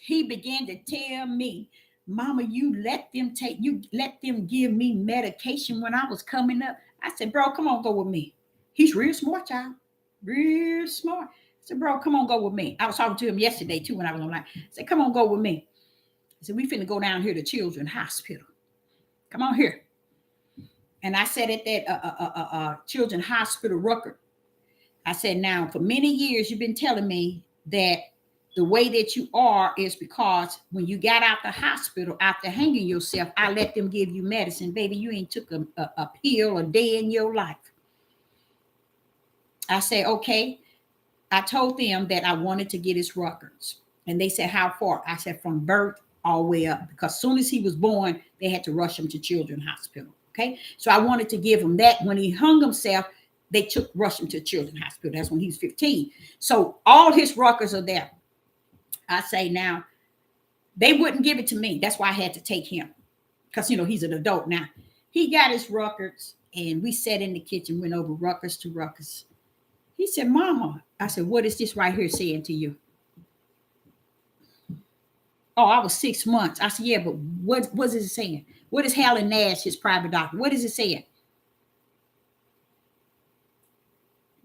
he began to tell me, Mama, you let them give me medication when I was coming up. I said, bro, come on, go with me. He's real smart, child. Real smart. I said, bro, come on, go with me. I was talking to him yesterday, too, when I was online. I said, come on, go with me. I said, we finna go down here to Children's Hospital. Come on here. And I said at that Children's Hospital, Rucker, I said, now, for many years, you've been telling me that the way that you are is because when you got out the hospital after hanging yourself, I let them give you medicine. Baby, you ain't took a pill a day in your life. I said, okay. I told them that I wanted to get his records. And they said, how far? I said, from birth all the way up. Because as soon as he was born, they had to rush him to Children's Hospital. Okay. So I wanted to give him that. When he hung himself, they rushed him to Children's Hospital. That's when he was 15. So all his records are there. I say now, they wouldn't give it to me. That's why I had to take him. Because, he's an adult now. He got his records and we sat in the kitchen, went over records to records. He said, Mama, I said, what is this right here saying to you? Oh, I was 6 months. I said, yeah, but what is it saying? What is Helen Nash, his private doctor? What is it saying?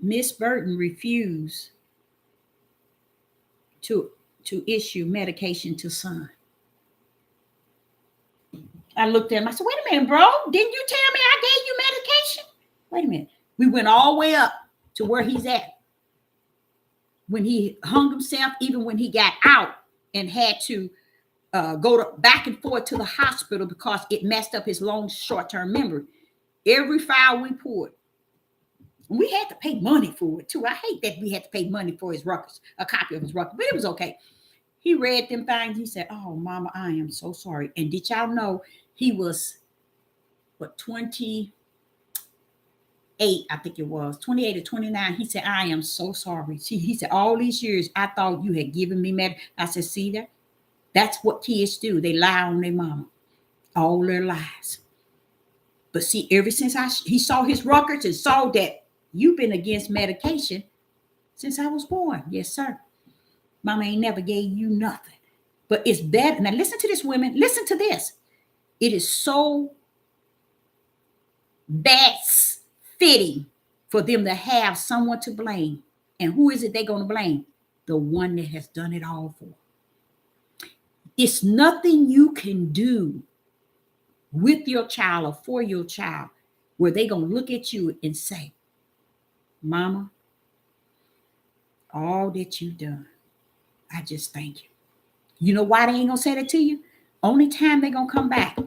Miss Burton refused to issue medication to son. I looked at him. I said, wait a minute, bro. Didn't you tell me I gave you medication? Wait a minute. We went all the way up to where he's at. When he hung himself, even when he got out and had to go back and forth to the hospital because it messed up his short-term memory. Every file we pulled, we had to pay money for it too. I hate that we had to pay money for his records, a copy of his records, but it was okay. He read them things. He said, oh, Mama, I am so sorry. And did y'all know he was, 28, I think it was, 28 or 29. He said, I am so sorry. He said, all these years, I thought you had given me med. I said, see that? That's what kids do. They lie on their mama all their lives. But see, ever since he saw his records and saw that you've been against medication since I was born. Yes, sir. Mama ain't never gave you nothing. But it's better. Now listen to this, women. Listen to this. It is so that's fitting for them to have someone to blame. And who is it they're going to blame? The one that has done it all for. It's nothing you can do with your child or for your child where they're going to look at you and say, Mama, all that you've done, I just thank you. You know why they ain't going to say that to you? Only time they're going to come back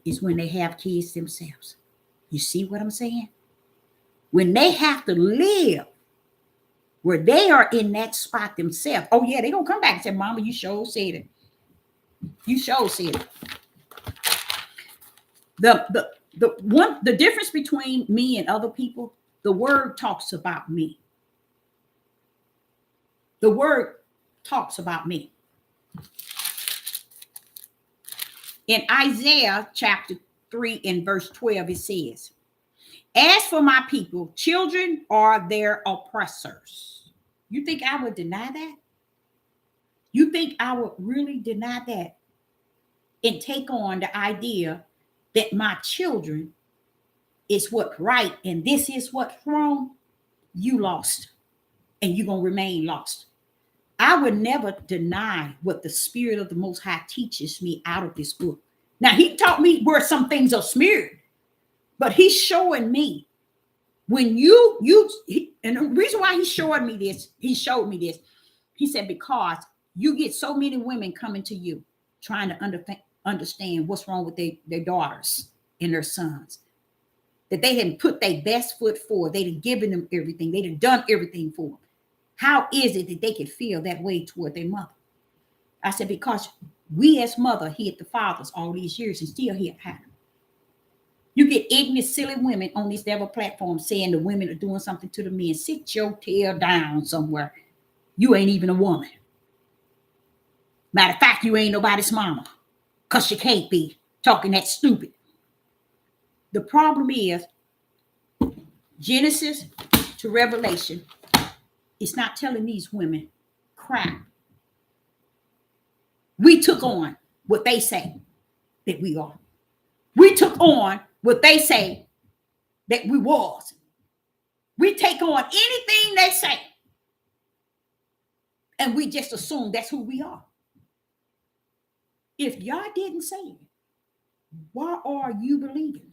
is when they have kids themselves. You see what I'm saying? When they have to live where they are in that spot themselves. Oh, yeah, they're going to come back and say, Mama, you sure said it. You sure said it. The difference between me and other people, the word talks about me. The word talks about me. In Isaiah chapter 3 and verse 12, it says, as for my people, children are their oppressors. You think I would deny that? You think I would really deny that and take on the idea that my children is what's right and this is what's wrong? You lost and you're going to remain lost. I would never deny what the Spirit of the Most High teaches me out of this book. Now, he taught me where some things are smeared, but he's showing me When and the reason why he showed me this, he said, because you get so many women coming to you trying to understand what's wrong with their daughters and their sons, that they hadn't put their best foot forward. They'd given them everything. They'd done everything for them. How is it that they could feel that way toward their mother? I said, because we as mother hid the fathers all these years and still hid them. You get ignorant, silly women on these devil platforms saying the women are doing something to the men. Sit your tail down somewhere. You ain't even a woman. Matter of fact, you ain't nobody's mama, because you can't be talking that stupid. The problem is Genesis to Revelation, it's not telling these women crap. We took on what they say that we are. We took on what they say that we was. We take on anything they say, and we just assume that's who we are. If y'all didn't say it, why are you believing?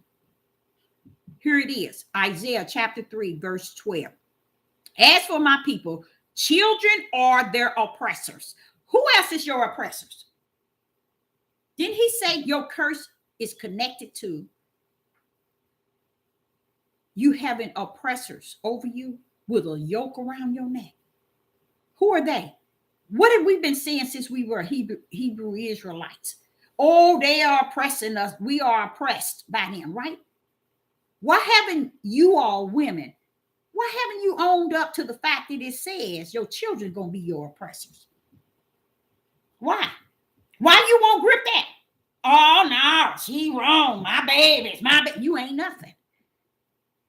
Here it is, Isaiah chapter 3, verse 12. As for my people, children are their oppressors. Who else is your oppressors? Didn't he say your curse is connected to you having oppressors over you with a yoke around your neck? Who are they? What have we been saying since we were Hebrew Israelites? Oh, they are oppressing us. We are oppressed by them, right? Why haven't you all women, why haven't you owned up to the fact that it says your children are going to be your oppressors? Why? Why you won't grip that? Oh, no, she wrong. My babies, you ain't nothing.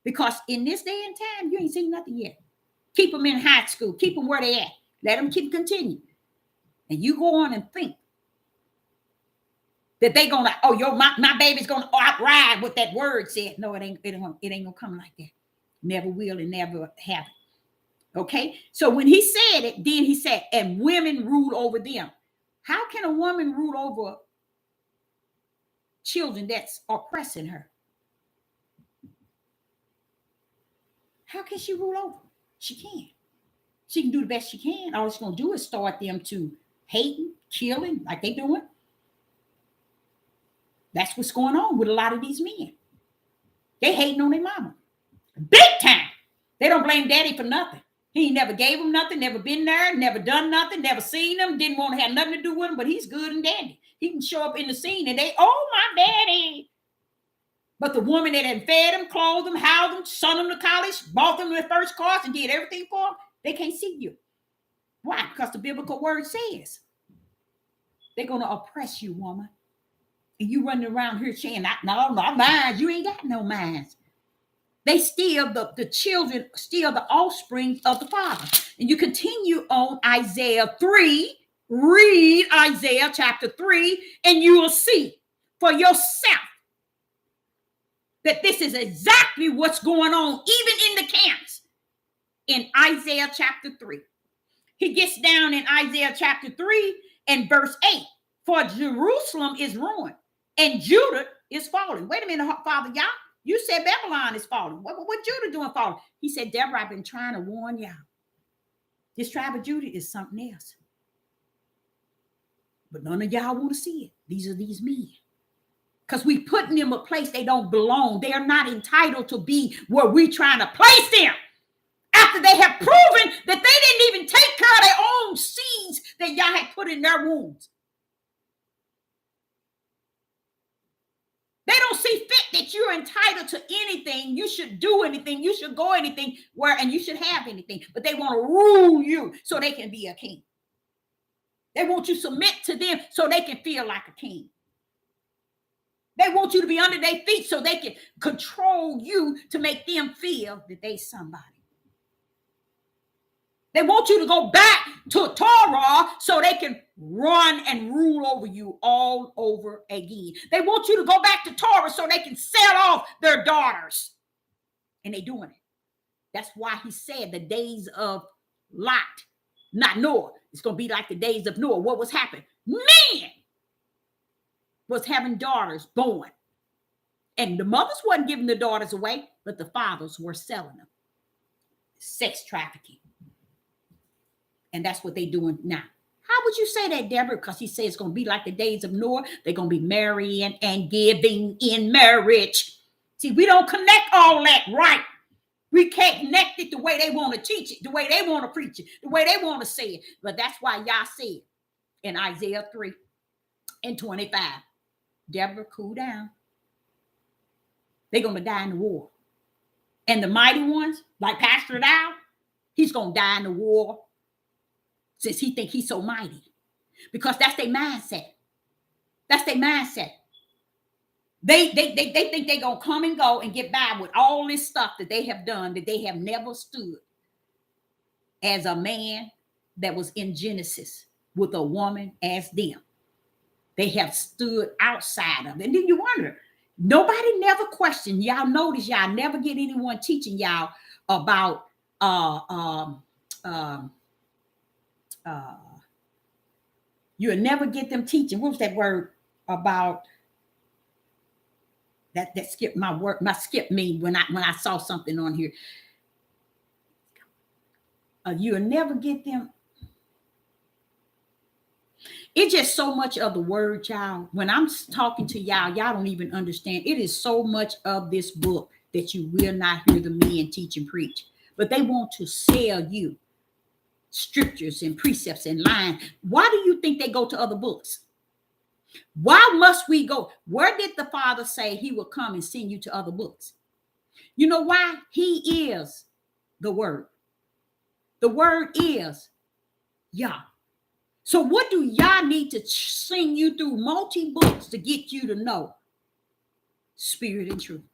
Because in this day and time, you ain't seen nothing yet. Keep them in high school. Keep them where they at. Let them keep continuing. And you go on and think that they gonna, my baby's gonna outride what that word said. No, it ain't gonna come like that. Never will and never have it. Okay? So when he said it, then he said, and women rule over them. How can a woman rule over children that's oppressing her? How can she rule over? She can't. She can do the best she can. All she's going to do is start them to hating, killing, like they doing. That's what's going on with a lot of these men. They hating on their mama. Big time. They don't blame daddy for nothing. He never gave them nothing, never been there, never done nothing, never seen them, didn't want to have nothing to do with them, but he's good and dandy. He can show up in the scene and they, oh, my daddy. But the woman that had fed them, clothed them, housed them, sent them to college, bought them their first cars and did everything for them, they can't see you. Why? Because the biblical word says they're going to oppress you, woman. And you running around here saying, no, not mine. You ain't got no minds. They steal the children, steal the offspring of the father. And you continue on Isaiah 3, read Isaiah chapter 3, and you will see for yourself that this is exactly what's going on, even in the camps. In Isaiah chapter 3. He gets down in Isaiah chapter 3 and verse 8. For Jerusalem is ruined and Judah is falling. Wait a minute, Father, y'all. You said Babylon is falling. What Judah doing falling? He said, Deborah, I've been trying to warn y'all. This tribe of Judah is something else. But none of y'all want to see it. These are these men. Because we putting them a place they don't belong. They are not entitled to be where we trying to place them. After they have proven that they didn't even take care of their own seeds that y'all had put in their wombs. They don't see fit that you're entitled to anything. You should do anything. You should go anything and you should have anything. But they want to rule you so they can be a king. They want you to submit to them so they can feel like a king. They want you to be under their feet so they can control you to make them feel that they somebody. They want you to go back to Torah so they can run and rule over you all over again. They want you to go back to Torah so they can sell off their daughters. And they're doing it. That's why he said the days of Lot, not Noah. It's going to be like the days of Noah. What was happening? Men was having daughters born. And the mothers wasn't giving the daughters away, but the fathers were selling them. Sex trafficking. And that's what they're doing now. How would you say that, Deborah? Because he says it's going to be like the days of Noah. They're going to be marrying and giving in marriage. See, we don't connect all that right. We can't connect it the way they want to teach it, the way they want to preach it, the way they want to say it. But that's why Yah said in Isaiah 3:25, Deborah, cool down. They're going to die in the war. And the mighty ones, like Pastor Dow, he's going to die in the war since he think he's so mighty. Because that's their mindset. That's their mindset. They think they're going to come and go and get by with all this stuff that they have done, that they have never stood as a man that was in Genesis with a woman as them. They have stood outside of it. And then you wonder, nobody never questioned. Y'all notice y'all never get anyone teaching y'all about you'll never get them teaching. What was that word about? That skipped my word. My skip me when I saw something on here. You'll never get them. It's just so much of the word, y'all. When I'm talking to y'all don't even understand. It is so much of this book that you will not hear the men teach and preach. But they want to sell you scriptures and precepts and lines. Why do you think they go to other books? Why must we go? Where did the Father say he will come and send you to other books? You know why? He is the Word. The Word is Yah. So what do Yah need to sing you through multi-books to get you to know? Spirit and truth.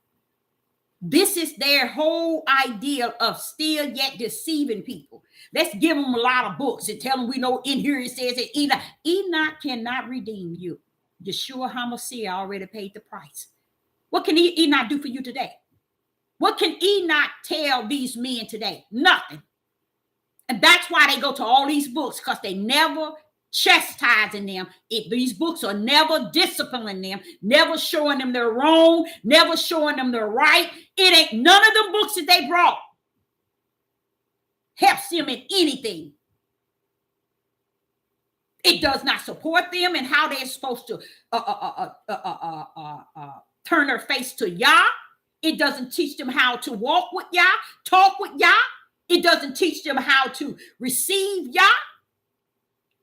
This is their whole idea of still yet deceiving people. Let's give them a lot of books and tell them we know in here it says that Enoch cannot redeem you. Yeshua HaMashiach already paid the price. What can Enoch do for you today? What can Enoch tell these men today? Nothing. And that's why they go to all these books, because they never chastising them. These books are never disciplining them, never showing them they're wrong, never showing them they're right. It ain't none of the books that they brought helps them in anything. It does not support them in how they're supposed to turn their face to Yah. It doesn't teach them how to walk with Yah, talk with Yah. It doesn't teach them how to receive Yah.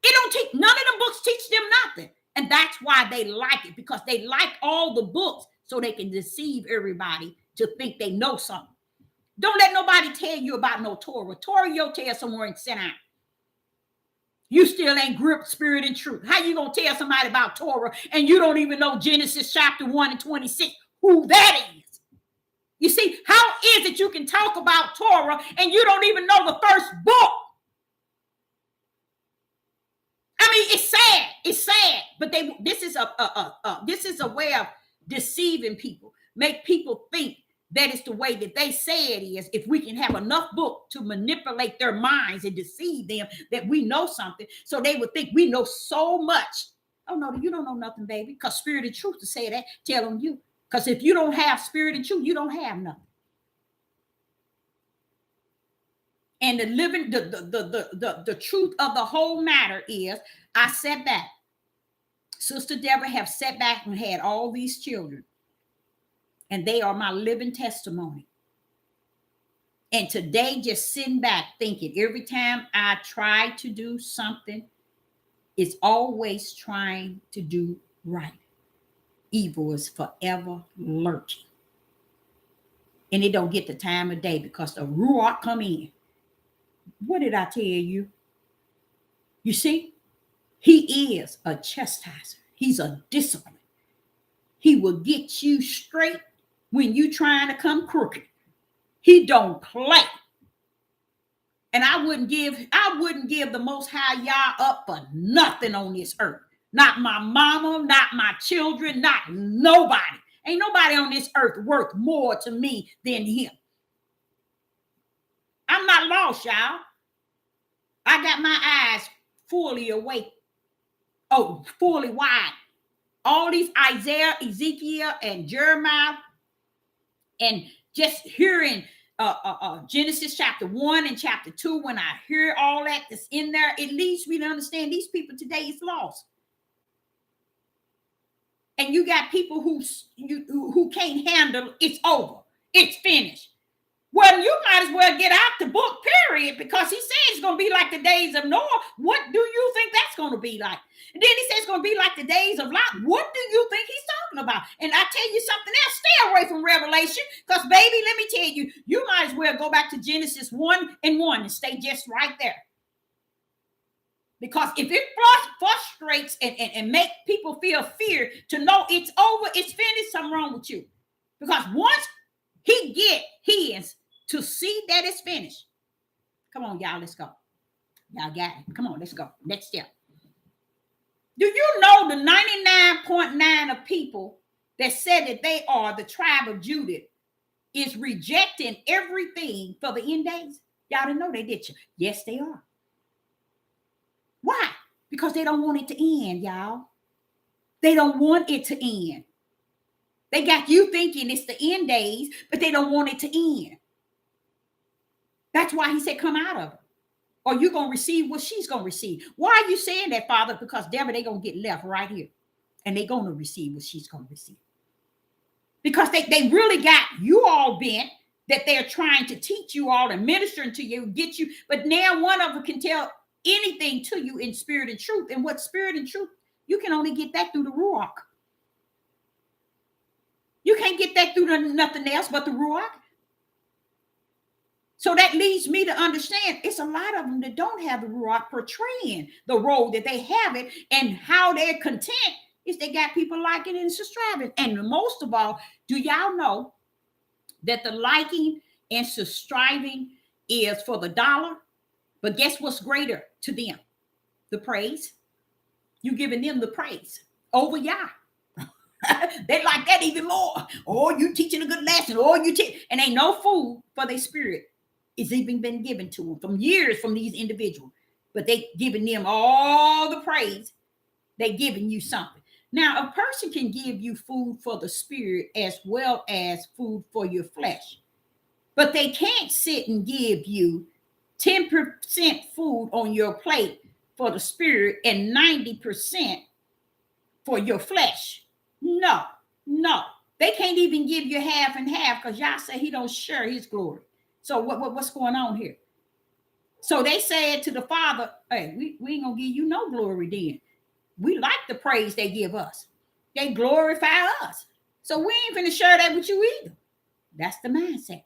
It don't teach, none of the books teach them nothing. And that's why they like it, because they like all the books so they can deceive everybody to think they know something. Don't let nobody tell you about no Torah. Torah, your tail somewhere in Sinai. You still ain't gripped spirit and truth. How you going to tell somebody about Torah and you don't even know Genesis chapter 1 and 26, who that is? You see, how is it you can talk about Torah and you don't even know the first book? I mean, it's sad. It's sad. But this is a way of deceiving people. Make people think that is the way that they say it is. If we can have enough book to manipulate their minds and deceive them that we know something, so they would think we know so much. Oh no, you don't know nothing, baby. Because spirit and truth to say that, tell them you. Because if you don't have spirit and truth, you don't have nothing. And the living, the truth of the whole matter is, I sat back. Sister Deborah have sat back and had all these children. And they are my living testimony. And today, just sitting back thinking, every time I try to do something, it's always trying to do right. Evil is forever lurking. And it don't get the time of day because the Ruach come in. What did I tell you? You see, he is a chastiser. He's a discipline. He will get you straight when you trying to come crooked. He don't play. And I wouldn't give the Most High Yah up for nothing on this earth. Not my mama, not my children, not nobody. Ain't nobody on this earth worth more to me than him. I'm not lost, y'all. I got my eyes fully awake. Oh, fully wide. All these Isaiah, Ezekiel, and Jeremiah, and just hearing Genesis chapter 1 and chapter 2, when I hear all that that's in there, it leads me to understand these people today is lost. And you got people who can't handle it's over, it's finished. Well, you might as well get out the book, period, because he says it's going to be like the days of Noah. What do you think that's going to be like? And then he says it's going to be like the days of Lot. What do you think he's talking about? And I tell you something else, stay away from Revelation, because, baby, let me tell you, you might as well go back to Genesis 1 and stay just right there. Because if it frustrates and make people feel fear to know it's over, it's finished, something wrong with you. Because once he get his to see that it's finished. Come on, y'all, let's go. Y'all got it. Come on, let's go. Next step. Do you know the 99.9% of people that said that they are the tribe of Judah is rejecting everything for the end days? Y'all didn't know they did you? Yes, they are. Why? Because they don't want it to end, y'all. They don't want it to end. They got you thinking it's the end days, but they don't want it to end. That's why he said, come out of it. Or you're going to receive what she's going to receive. Why are you saying that, Father? Because, Deborah, they're going to get left right here. And they're going to receive what she's going to receive. Because they really got you all bent that they're trying to teach you all and ministering to you, get you. But now one of them can tell anything to you in spirit and truth. And what spirit and truth? You can only get that through the Ruach. You can't get that through nothing else but the Ruach. So that leads me to understand it's a lot of them that don't have the Ruach portraying the role that they have it, and how they're content is they got people liking and subscribing. And most of all, do y'all know that the liking and subscribing is for the dollar? But guess what's greater to them? The praise. You giving them the praise over Yah. They like that even more. Oh, you teaching a good lesson. Oh, you teach, and ain't no food for their spirit. It's even been given to them from years from these individuals, but they giving them all the praise. They giving you something. Now, a person can give you food for the spirit as well as food for your flesh, but they can't sit and give you 10% food on your plate for the spirit and 90% for your flesh. No. They can't even give you half and half, because Yah said he don't share his glory. So what's going on here? So they said to the Father, hey, we ain't going to give you no glory then. We like the praise they give us. They glorify us. So we ain't going to share that with you either. That's the mindset.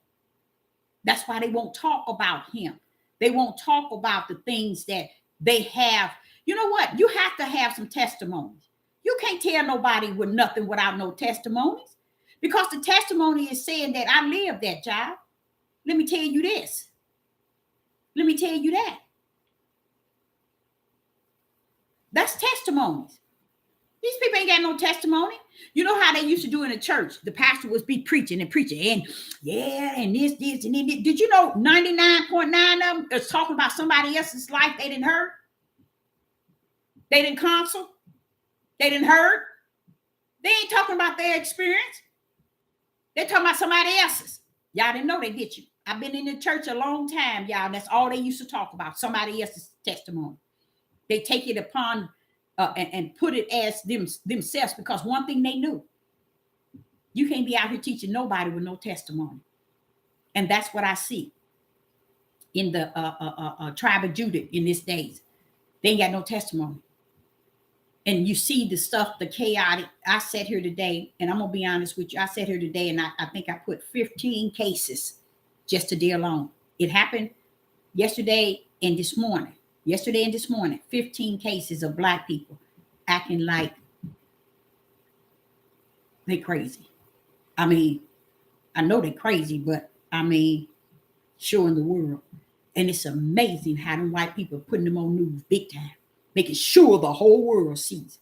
That's why they won't talk about him. They won't talk about the things that they have. You know what? You have to have some testimonies. You can't tell nobody with nothing without no testimonies, because the testimony is saying that I lived that job. Let me tell you this. Let me tell you that. That's testimonies. These people ain't got no testimony. You know how they used to do in the church? The pastor would be preaching and yeah, and this, and this. Did you know 99.9% of them is talking about somebody else's life they didn't heard? They didn't counsel? They didn't heard? They ain't talking about their experience. They're talking about somebody else's. Y'all didn't know they did you. I've been in the church a long time, y'all. That's all they used to talk about, somebody else's testimony. They take it upon and put it as themselves, because one thing they knew, you can't be out here teaching nobody with no testimony. And that's what I see in the tribe of Judah in these days. They ain't got no testimony. And you see the stuff, the chaotic. I sat here today, and I'm going to be honest with you. I sat here today, and I think I put 15 cases just today alone. It happened yesterday and this morning. 15 cases of Black people acting like they crazy. I mean, I know they're crazy, but I mean, showing the world. And it's amazing how them white people are putting them on news big time, making sure the whole world sees.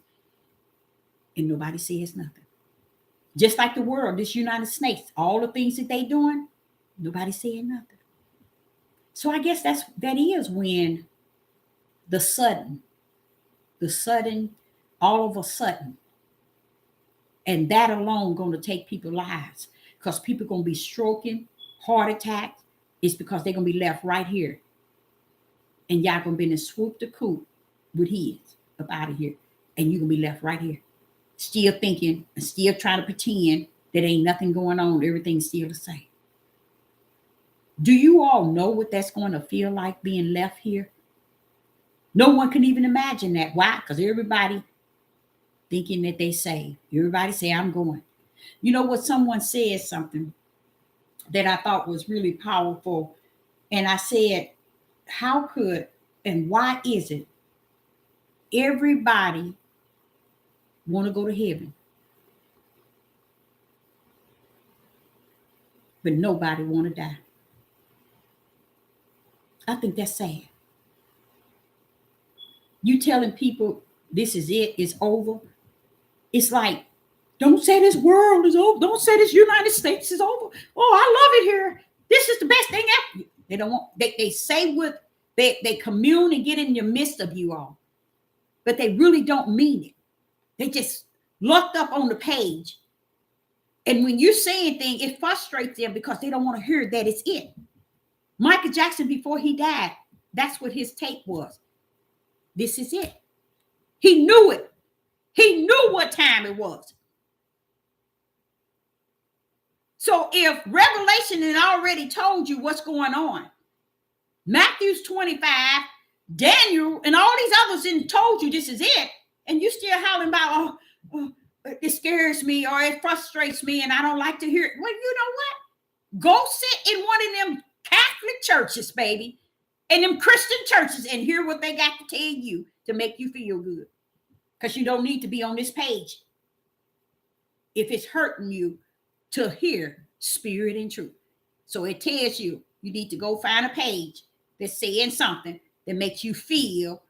And nobody says nothing. Just like the world, this United States, all the things that they doing, nobody saying nothing. So I guess that is when the sudden, all of a sudden, and that alone going to take people's lives. because people going to be stroking, heart attacks. It's because they're going to be left right here. And y'all going to be in swoop the coop with his up out of here. And you're going to be left right here. Still thinking and still trying to pretend that ain't nothing going on. Everything's still the same. Do you all know what that's going to feel like being left here? No one can even imagine that. Why? Because everybody thinking that they saved. Everybody say, I'm going. You know what? Someone said something that I thought was really powerful. And I said, how could and why is it everybody want to go to heaven, but nobody want to die? I think that's sad. You telling people this is it, it's over. It's like, don't say this world is over. Don't say this United States is over. Oh, I love it here. This is the best thing ever. They don't want, they say what they commune and get in the midst of you all, but they really don't mean it. They just looked up on the page. And when you're saying things, it frustrates them because they don't want to hear that it's it. Michael Jackson, before he died, that's what his tape was. This is it. He knew it. He knew what time it was. So if Revelation had already told you what's going on, Matthew's 25, Daniel, and all these others and told you this is it, and you still hollering about, oh, it scares me or it frustrates me and I don't like to hear it. Well, you know what? Go sit in one of them Catholic churches, baby, and them Christian churches and hear what they got to tell you to make you feel good. Because you don't need to be on this page if it's hurting you to hear spirit and truth. So it tells you you need to go find a page that's saying something that makes you feel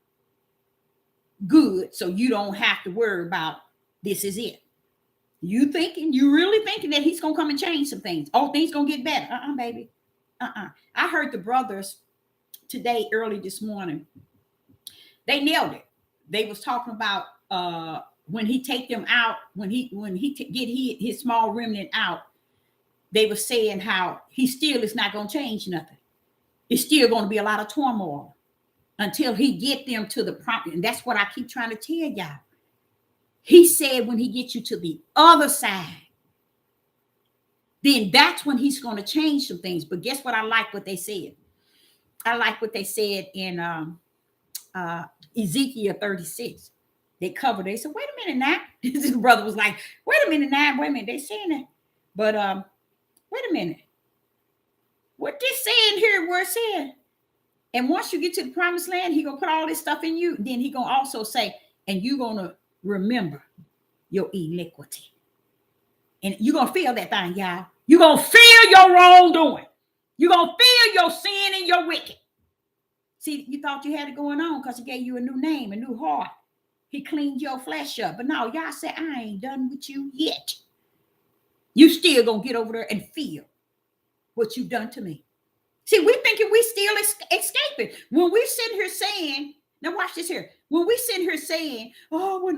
good so you don't have to worry about this is it. You really thinking that he's going to come and change some things. Oh, things going to get better. Baby. I heard the brothers today, early this morning. They nailed it. They was talking about when he take them out, when he get his small remnant out, they were saying how he still is not going to change nothing. It's still going to be a lot of turmoil until he get them to the promise. And that's what I keep trying to tell y'all. He said when he gets you to the other side, then that's when he's going to change some things. But guess what? I like what they said. I like what they said in Ezekiel 36. They covered it. They said, wait a minute now. His brother was like, wait a minute now. Wait a minute. They saying that. But wait a minute. What this saying here where it said? And once you get to the promised land, he going to put all this stuff in you. Then he going to also say, and you're going to remember your iniquity. And you're going to feel that thing, y'all. You're going to feel your wrongdoing. You're going to feel your sin and your wicked. See, you thought you had it going on because he gave you a new name, a new heart. He cleaned your flesh up. But no, y'all said, I ain't done with you yet. You still going to get over there and feel what you've done to me. See, we thinking we still escaping. When we sit here saying, now watch this here. When we sit here saying, oh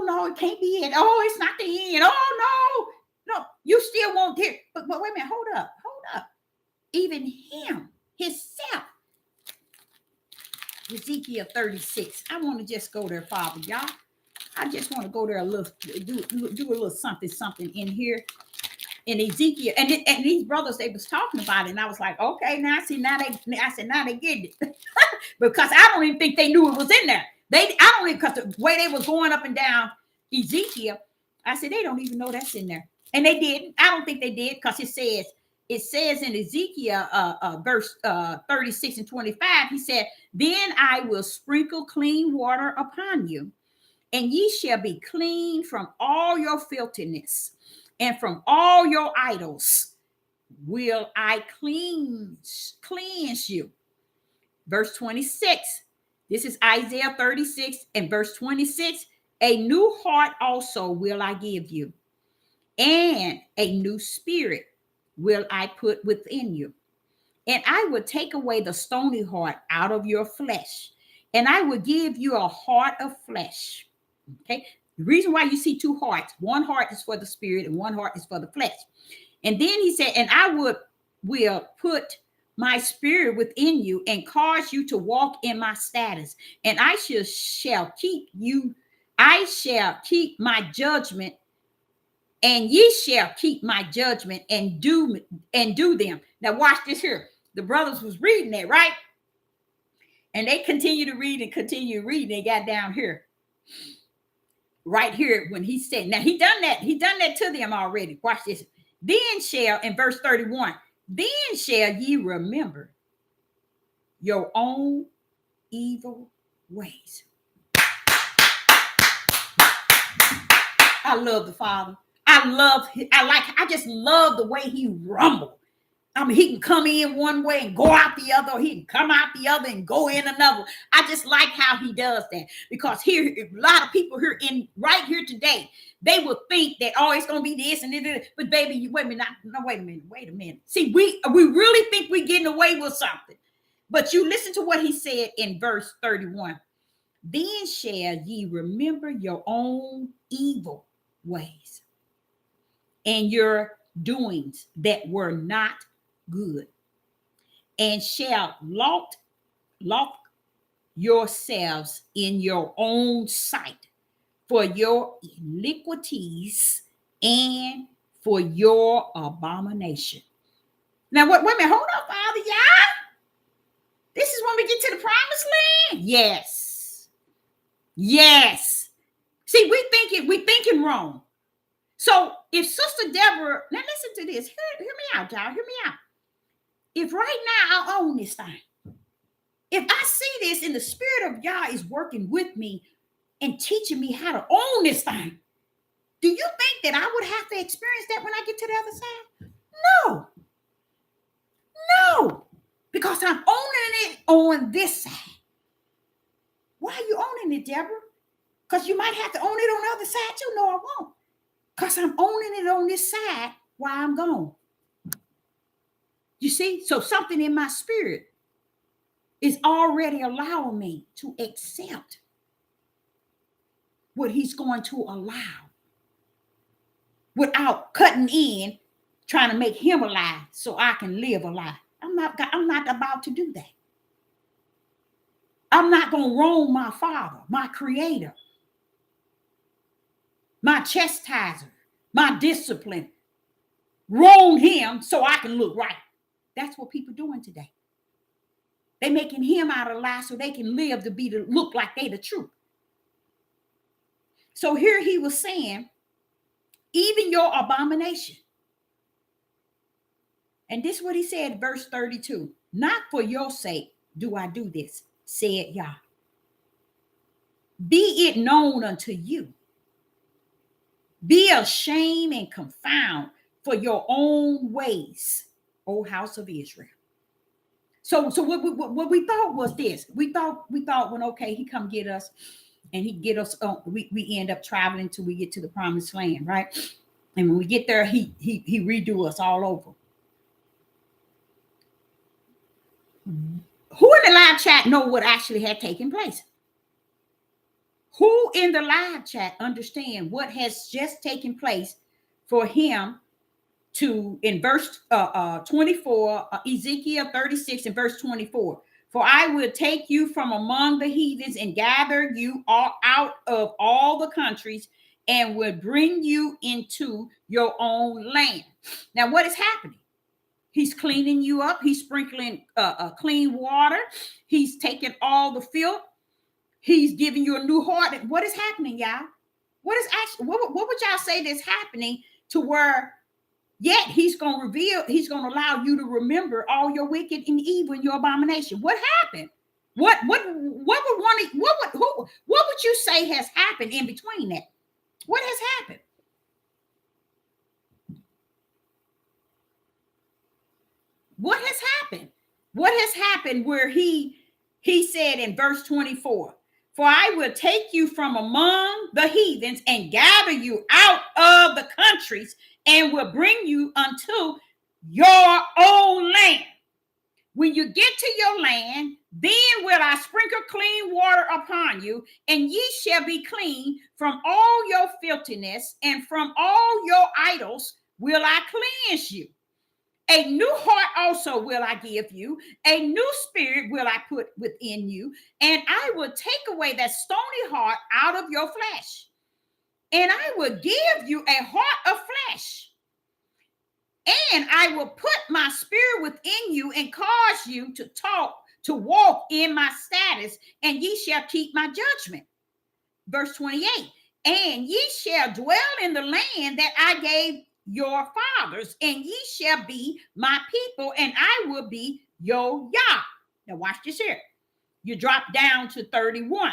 no, it can't be it. Oh, it's not the end. Oh no, you still won't hear. But wait a minute, hold up. Even him, himself. Ezekiel 36. I want to just go there, Father, y'all. I just want to go there a little, do a little something in here. In Ezekiel, and these brothers, they was talking about it, and I was like, okay, now I said now they get it. Because I don't even think they knew it was in there. Because the way they was going up and down Ezekiel, I said they don't even know that's in there. And they didn't. I don't think they did, because it says in Ezekiel verse 36 and 25, he said, then I will sprinkle clean water upon you, and ye shall be clean from all your filthiness. And from all your idols will I cleanse you. Verse 26. This is Isaiah 36 and verse 26. A new heart also will I give you, and a new spirit will I put within you. And I will take away the stony heart out of your flesh, and I will give you a heart of flesh. Okay. The reason why you see two hearts, one heart is for the spirit and one heart is for the flesh. And then he said, and I will put my spirit within you and cause you to walk in my status. And I shall keep you. I shall keep my judgment, and ye shall keep my judgment and do them. Now watch this here. The brothers was reading that, right? And they continue to read and continue reading. They got down here. Right here when he said, now he done that to them already. Watch this. Then shall, in verse 31, then shall ye remember your own evil ways. I love the Father. I just love the way he rumbled. I mean, he can come in one way and go out the other, or he can come out the other and go in another. I just like how he does that, because here, a lot of people here right here today, they will think that, oh, it's going to be this and this, but baby, wait a minute. See, we really think we're getting away with something. But you listen to what he said in verse 31. Then shall ye remember your own evil ways and your doings that were not good, and shall lock yourselves in your own sight for your iniquities and for your abomination. Now, wait a minute, hold up, Father, y'all. This is when we get to the promised land. Yes. See, we thinking wrong. So if Sister Deborah, now listen to this. Hear me out, y'all. Hear me out. If right now I own this thing, if I see this and the Spirit of Yah is working with me and teaching me how to own this thing, do you think that I would have to experience that when I get to the other side? No, because I'm owning it on this side. Why are you owning it, Deborah? Because you might have to own it on the other side too. No, I won't. Because I'm owning it on this side while I'm gone. You see, so something in my spirit is already allowing me to accept what he's going to allow without cutting in, trying to make him alive so I can live a lie. I'm not about to do that. I'm not going to wrong my Father, my Creator, my chastiser, my discipline, wrong him so I can look right. That's what people doing today. They making him out of lie so they can live to look like they the truth. So here he was saying, even your abomination. And this is what he said, verse 32. Not for your sake do I do this, said Yah. Be it known unto you. Be ashamed and confound for your own ways, O house of Israel. So what we thought was this. We thought when, okay, he come get us and he get us, we end up traveling till we get to the promised land, right? And when we get there, he redo us all over. Who in the live chat know what actually had taken place? Who in the live chat understand what has just taken place for him to, in verse 24, Ezekiel 36 and verse 24, for I will take you from among the heathens and gather you all out of all the countries and will bring you into your own land. Now, what is happening? He's cleaning you up. He's sprinkling clean water. He's taking all the filth. He's giving you a new heart. What is happening, y'all? What would y'all say that's happening to where yet he's going to reveal, he's going to allow you to remember all your wicked and evil and your abomination? What happened? What would you say has happened in between that? What has happened? What has happened? What has happened where he said in verse 24, for I will take you from among the heathens and gather you out of the countries and will bring you unto your own land. When you get to your land, then will I sprinkle clean water upon you, and ye shall be clean from all your filthiness and from all your idols will I cleanse you. A new heart also will I give you. A new spirit will I put within you. And I will take away that stony heart out of your flesh. And I will give you a heart of flesh. And I will put my spirit within you and cause you to walk in my status, and ye shall keep my judgment. Verse 28. And ye shall dwell in the land that I gave your fathers, and ye shall be my people, and I will be your Yah. Now watch this here. You drop down to 31.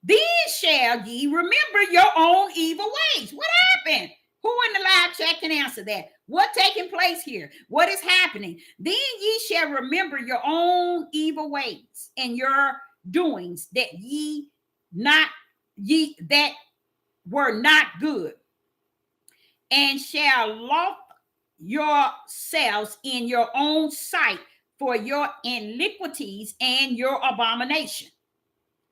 Then shall ye remember your own evil ways. What happened? Who in the live chat can answer that? What taking place here? What is happening? Then ye shall remember your own evil ways and your doings that that were not good, and shall lock yourselves in your own sight for your iniquities and your abomination.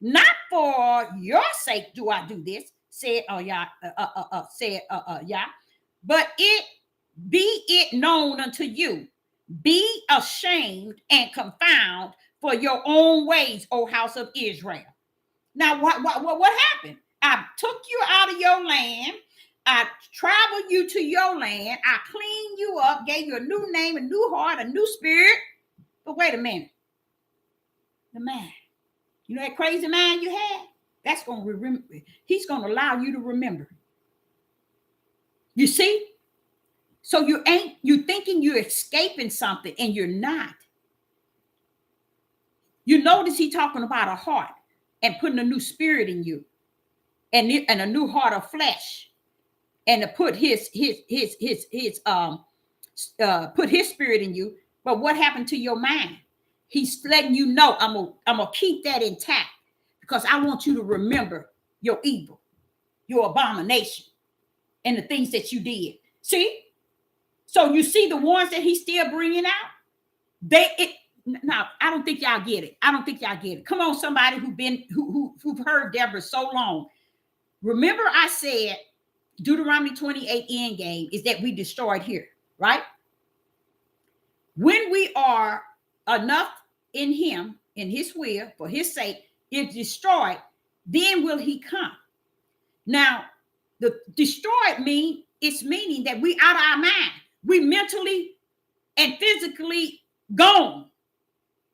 Not for your sake do I do this, said Yah, but be it known unto you. Be ashamed and confound for your own ways, O house of Israel. Now, what happened? I took you out of your land. I traveled you to your land. I cleaned you up, gave you a new name, a new heart, a new spirit. But wait a minute. The man, you know that crazy mind you had? That's going to remember. He's going to allow you to remember. You see? So you thinking you're escaping something, and you're not. You notice he talking about a heart and putting a new spirit in you, and a new heart of flesh, and to put his spirit in you. But what happened to your mind? He's letting you know, I'm gonna keep that intact, because I want you to remember your evil, your abomination, and the things that you did. See? So you see the ones that he's still bringing out? Now, I don't think y'all get it. I don't think y'all get it. Come on, somebody who've heard Deborah so long. Remember, I said Deuteronomy 28 end game is that we destroyed here, right? When we are enough in him, in his will, for his sake, is destroyed, then will he come. Now, the destroyed meaning that we out of our mind. We mentally and physically gone.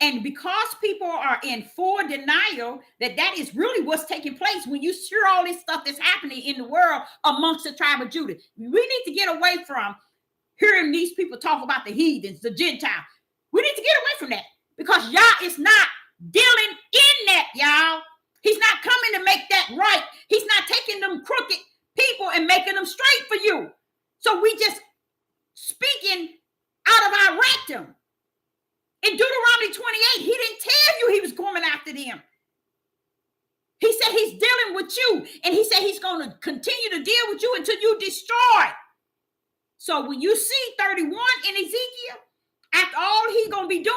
And because people are in full denial that is really what's taking place, when you hear all this stuff that's happening in the world amongst the tribe of Judah, we need to get away from hearing these people talk about the heathens, the Gentiles. We need to get away from that, because Yah is not dealing in that, y'all. He's not coming to make that right. He's not taking them crooked people and making them straight for you. So we just speaking out of our rectum. In Deuteronomy 28, he didn't tell you he was coming after them. He said he's dealing with you, and he said he's going to continue to deal with you until you destroy. So when you see 31 in Ezekiel, after all he's going to be doing,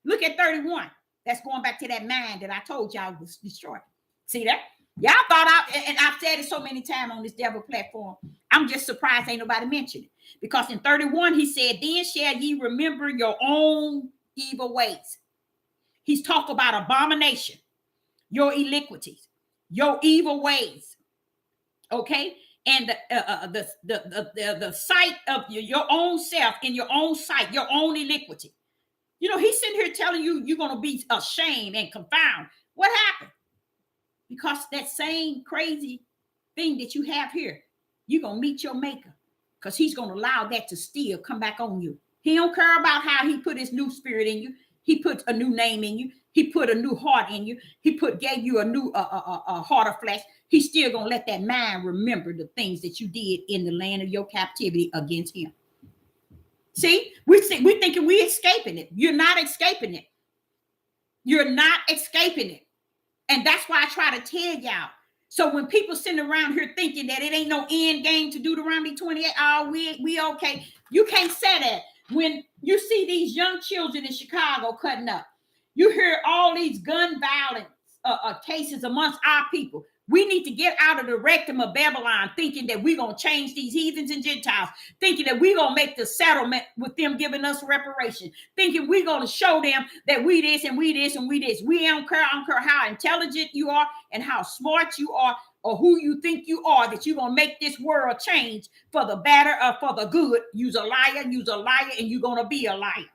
look at 31. That's going back to that mind that I told y'all was destroyed. See that? Y'all thought and I've said it so many times on this devil platform. I'm just surprised ain't nobody mentioned it. Because in 31, he said, then shall ye remember your own evil ways. He's talking about abomination, your iniquities, your evil ways. Okay? And the sight of your own self in your own sight, your own iniquity. You know, he's sitting here telling you you're going to be ashamed and confound. What happened? Because that same crazy thing that you have here, you're going to meet your maker, because he's going to allow that to still come back on you. He don't care about how he put his new spirit in you. He put a new name in you. He put a new heart in you. He gave you a new heart of flesh. He's still going to let that mind remember the things that you did in the land of your captivity against him. See, we're thinking we're escaping it. You're not escaping it. You're not escaping it. And that's why I try to tell y'all. So when people sitting around here thinking that it ain't no end game to Deuteronomy 28, oh, we okay. You can't say that. When you see these young children in Chicago cutting up, you hear all these gun violence cases amongst our people. We need to get out of the rectum of Babylon thinking that we're going to change these heathens and Gentiles, thinking that we're going to make the settlement with them giving us reparation, thinking we're going to show them that we this and we this and we this. I don't care how intelligent you are and how smart you are or who you think you are, that you're going to make this world change for the better or for the good. You's a liar, and you're going to be a liar.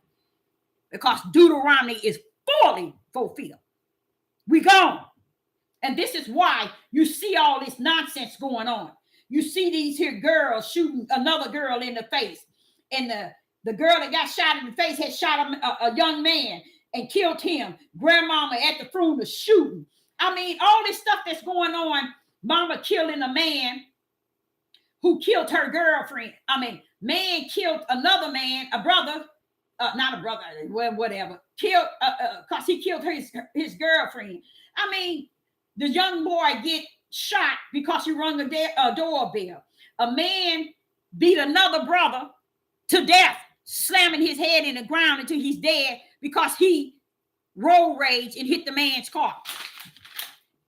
Because Deuteronomy is fully fulfilled. We gone. And this is why you see all this nonsense going on. You see these here girls shooting another girl in the face. And the girl that got shot in the face had shot a young man and killed him. Grandmama at the funeral shooting. I mean, all this stuff that's going on. Mama killing a man who killed her girlfriend. I mean, man killed another man, a brother. Not a brother, well, whatever. Killed because he killed his girlfriend. I mean, the young boy get shot because he rung a doorbell. A man beat another brother to death, slamming his head in the ground until he's dead because he road rage and hit the man's car.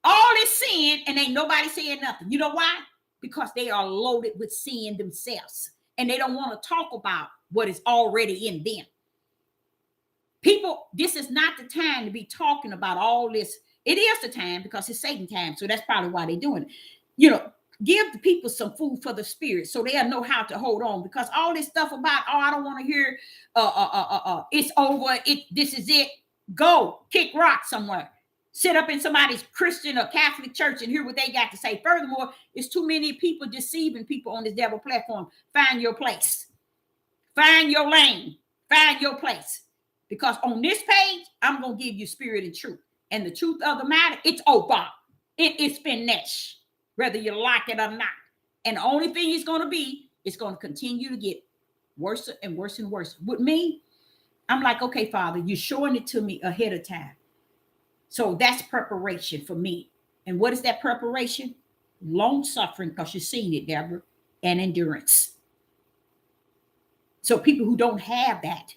All this sin, and ain't nobody saying nothing. You know why? Because they are loaded with sin themselves, and they don't want to talk about what is already in them. People, this is not the time to be talking about all this. It is the time because it's Satan time. So that's probably why they're doing it. You know, give the people some food for the spirit so they'll know how to hold on. Because all this stuff about, I don't want to hear, it's over, this is it. Go kick rock somewhere. Sit up in somebody's Christian or Catholic church and hear what they got to say. Furthermore, it's too many people deceiving people on this devil platform. Find your place. Find your lane. Find your place. Because on this page, I'm going to give you spirit and truth. And the truth of the matter, it's over. It is finished, whether you like it or not. And the only thing it's going to be, it's going to continue to get worse and worse and worse. With me, I'm like, okay, Father, you're showing it to me ahead of time. So that's preparation for me. And what is that preparation? Long suffering, because you've seen it, Deborah, and endurance. So people who don't have that,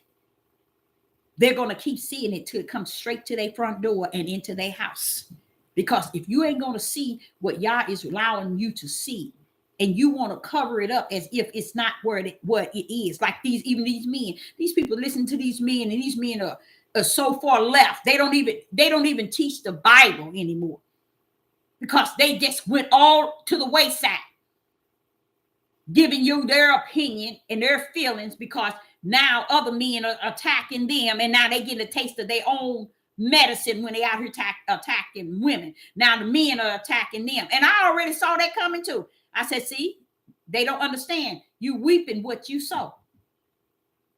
they're going to keep seeing it till it comes straight to their front door and into their house. Because if you ain't going to see what Yah is allowing you to see, and you want to cover it up as if it's not what it is, like these men, these people listen to these men, and these men are so far left. They don't even teach the Bible anymore because they just went all to the wayside, giving you their opinion and their feelings because now other men are attacking them, and now they get a taste of their own medicine when they out here attacking women. Now the men are attacking them. And I already saw that coming too. I said, see, they don't understand. You weeping what you sow.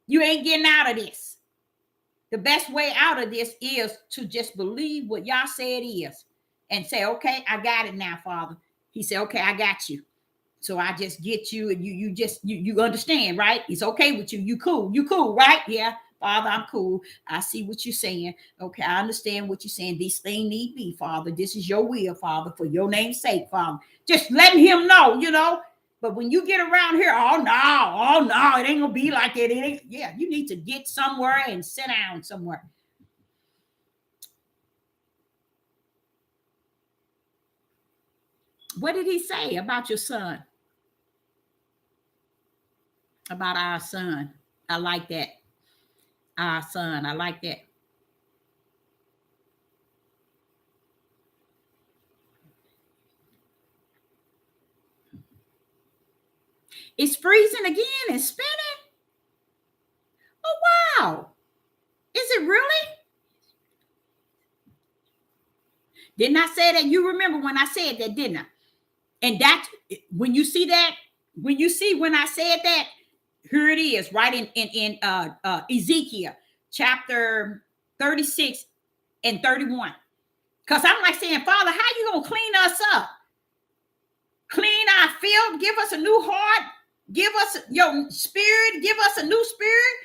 You ain't getting out of this. The best way out of this is to just believe what Yah said is and say, okay, I got it now, Father. He said, okay, I got you. So I just get you, and you understand, right? It's okay with you. You cool, right? Yeah, Father, I'm cool. I see what you're saying. Okay, I understand what you're saying. This thing need be, Father. This is your will, Father, for your name's sake, Father. Just letting him know, But when you get around here, oh no, it ain't gonna be like that. It ain't. Yeah, you need to get somewhere and sit down somewhere. What did he say about your son? About our son. I like that. Our son. I like that. It's freezing again and spinning. Oh, wow. Is it really? Didn't I say that? You remember when I said that, didn't I? And that, when you see that, when I said that, here it is, right in Ezekiel chapter 36 and 31. Because I'm like saying, Father, how you going to clean us up? Clean our field, give us a new heart, give us your spirit, give us a new spirit.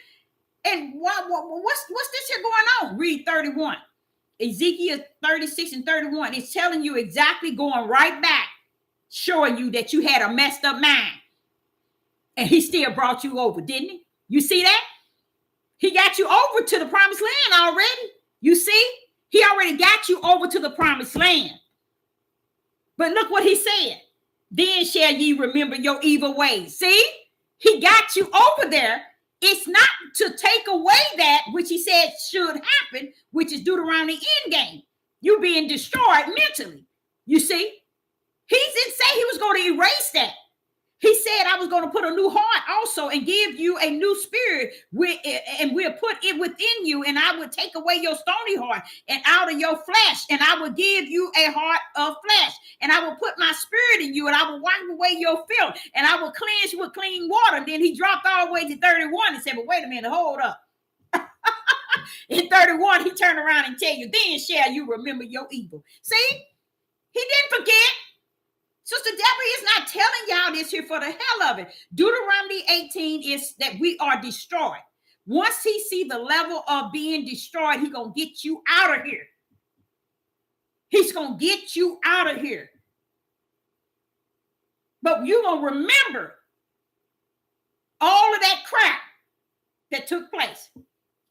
And what's this here going on? Read 31. Ezekiel 36 and 31. It's telling you exactly, going right back, showing you that you had a messed up mind. And he still brought you over, didn't he? You see that? He got you over to the promised land already. You see? He already got you over to the promised land. But look what he said. Then shall ye remember your evil ways. See, he got you over there. It's not to take away that which he said should happen, which is Deuteronomy end game. You being destroyed mentally. You see, he didn't say he was going to erase that. He said, I was going to put a new heart also and give you a new spirit, and we'll put it within you, and I will take away your stony heart and out of your flesh, and I will give you a heart of flesh, and I will put my spirit in you, and I will wipe away your filth, and I will cleanse you with clean water. And then he dropped all the way to 31 and said, but wait a minute, hold up. In 31, he turned around and tell you, then shall you remember your evil. See, he didn't forget. Sister Deborah is not telling y'all this here for the hell of it. Deuteronomy 18 is that we are destroyed. Once he see the level of being destroyed, he's going to get you out of here. He's going to get you out of here. But you're going to remember all of that crap that took place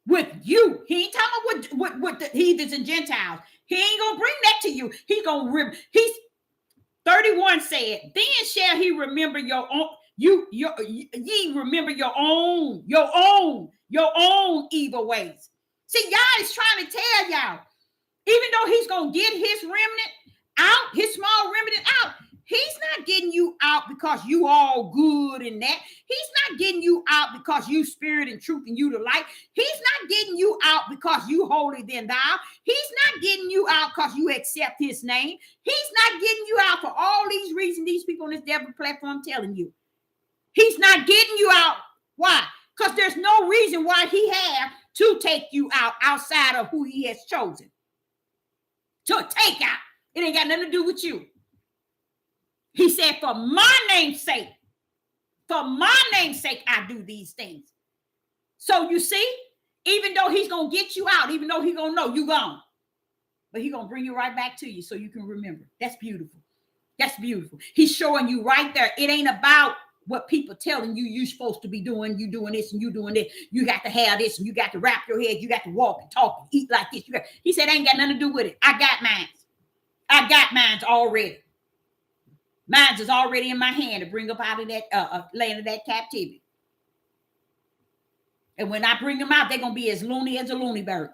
with you. He ain't talking about what the heathens and Gentiles. He ain't going to bring that to you. He's going to, 31 said, then shall he remember your own, ye remember your own evil ways. See, God is trying to tell y'all, even though he's going to get his remnant out, his small remnant out, he's not getting you out because you all good in that. He's not getting you out because you spirit and truth and you the light. He's not getting you out because you holier than thou. He's not getting you out because you accept his name. He's not getting you out for all these reasons these people on this devil platform telling you. He's not getting you out. Why? Because there's no reason why he have to take you out outside of who he has chosen to take out. It ain't got nothing to do with you. He said, for my name's sake, I do these things. So you see, even though he's going to get you out, even though he's going to know you gone, but he's going to bring you right back to you so you can remember. That's beautiful. That's beautiful. He's showing you right there. It ain't about what people telling you you're supposed to be doing. You doing this and you doing this. You got to have this and you got to wrap your head. You got to walk and talk and eat like this. He said, ain't got nothing to do with it. I got mine already. Mine is already in my hand to bring up out of that land of that captivity. And when I bring them out, they're going to be as loony as a loony bird.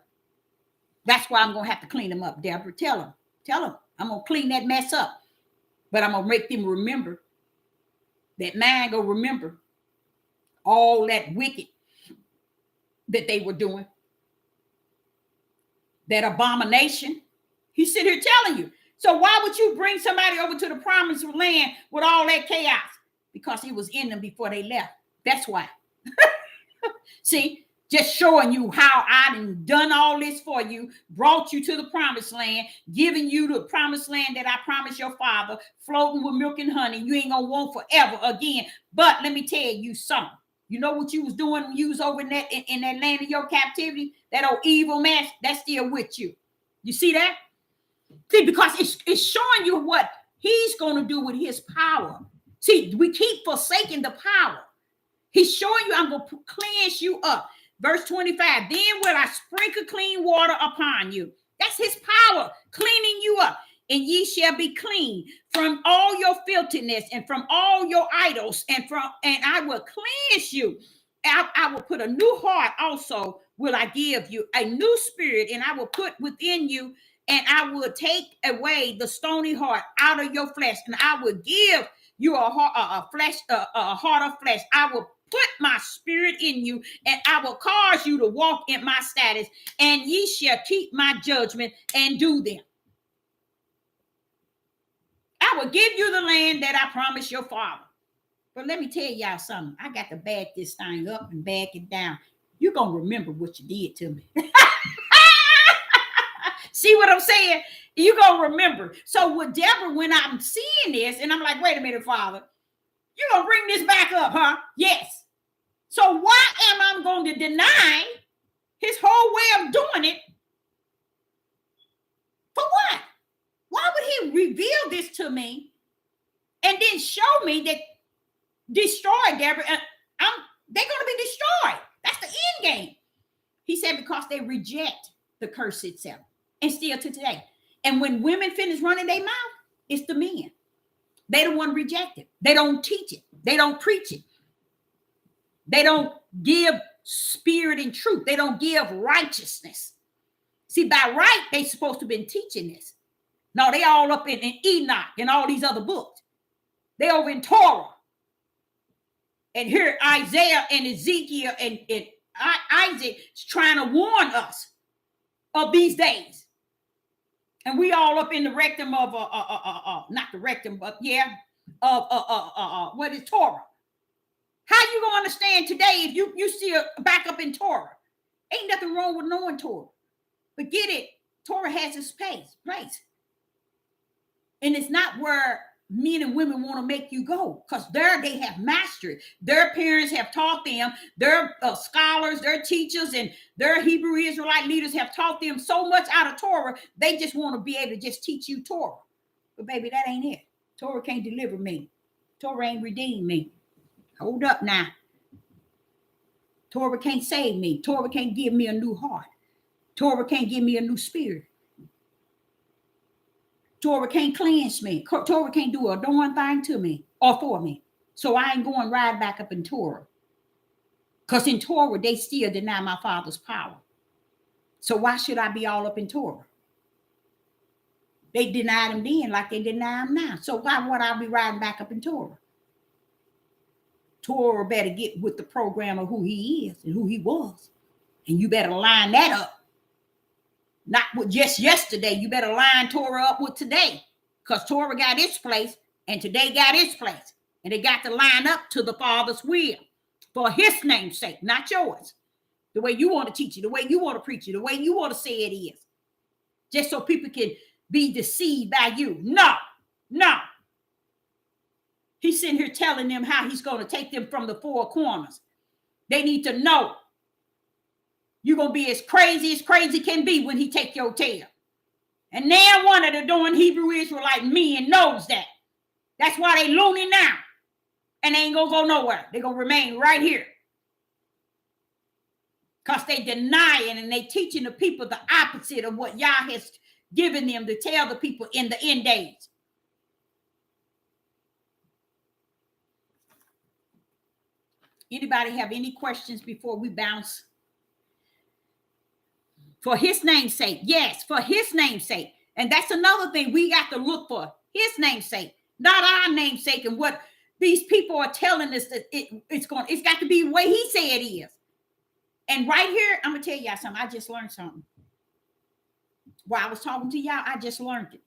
That's why I'm going to have to clean them up, Deborah. Tell them. I'm going to clean that mess up. But I'm going to make them remember that man going to remember all that wicked that they were doing. That abomination. He's sitting here telling you. So why would you bring somebody over to the promised land with all that chaos? Because he was in them before they left. That's why. See, just showing you how I done all this for you, brought you to the promised land, giving you the promised land that I promised your father, floating with milk and honey. You ain't gonna want forever again. But let me tell you something. You know what you was doing when you was over in that land of your captivity? That old evil man, that's still with you. You see that? See, because it's showing you what he's going to do with his power. See, we keep forsaking the power. He's showing you, I'm going to cleanse you up. Verse 25, then will I sprinkle clean water upon you. That's his power, cleaning you up. And ye shall be clean from all your filthiness and from all your idols, and I will cleanse you. I will put a new heart also will I give you, a new spirit, and I will put within you, and I will take away the stony heart out of your flesh, and I will give you a heart of flesh. I will put my spirit in you, and I will cause you to walk in my status, and ye shall keep my judgment and do them. I will give you the land that I promised your father. But let me tell y'all something. I got to back this thing up and back it down. You're going to remember what you did to me. See what I'm saying? You're going to remember. So with Deborah, when I'm seeing this, and I'm like, wait a minute, Father, you're going to bring this back up, huh? Yes. So why am I going to deny his whole way of doing it? For what? Why would he reveal this to me and then show me that destroy Deborah? They're going to be destroyed. That's the end game. He said because they reject the curse itself. And still to today. And when women finish running their mouth, It's the men. They the one rejected. They don't teach it. They don't preach it. They don't give spirit and truth. They don't give righteousness. See, by right, they supposed to have been teaching this. No, they all up in Enoch and all these other books. They over in Torah. And here Isaiah and Ezekiel and Isaac is trying to warn us of these days. And we all up in the rectum of not the rectum, but what is Torah? How you gonna understand today if you see a back up in Torah? Ain't nothing wrong with knowing Torah, but get it. Torah has its place, and it's not where men and women want to make you go, because there they have mastered. Their parents have taught them. Their scholars, their teachers, and their Hebrew Israelite leaders have taught them so much out of Torah. They just want to be able to just teach you Torah, but baby, that ain't it. Torah can't deliver me. Torah ain't redeem me. Hold up now. Torah can't save me. Torah can't give me a new heart. Torah can't give me a new spirit. Torah can't cleanse me. Torah can't do a darn thing to me or for me. So I ain't going right back up in Torah. Because in Torah, they still deny my Father's power. So why should I be all up in Torah? They denied him then like they deny him now. So why would I be riding back up in Torah? Torah better get with the program of who he is and who he was. And you better line that up. Not with just yesterday. You better line Torah up with today. Because Torah got its place and today got its place. And they got to line up to the Father's will. For his name's sake, not yours. The way you want to teach it, the way you want to preach it, the way you want to say it is. Just so people can be deceived by you. No. He's sitting here telling them how he's going to take them from the four corners. They need to know you're going to be as crazy can be when he take your tail. And now one of the darn Hebrew Israelite men knows that. That's why they loony now. And they ain't going to go nowhere. They're going to remain right here. Because they denying and they teaching the people the opposite of what Yah has given them to tell the people in the end days. Anybody have any questions before we bounce? For his name's sake. Yes, for his name's sake. And that's another thing we got to look for. His name's sake, not our name's sake. And what these people are telling us that it's got to be the way he said it is. And right here, I'm going to tell y'all something. I just learned something. While I was talking to y'all, I just learned it.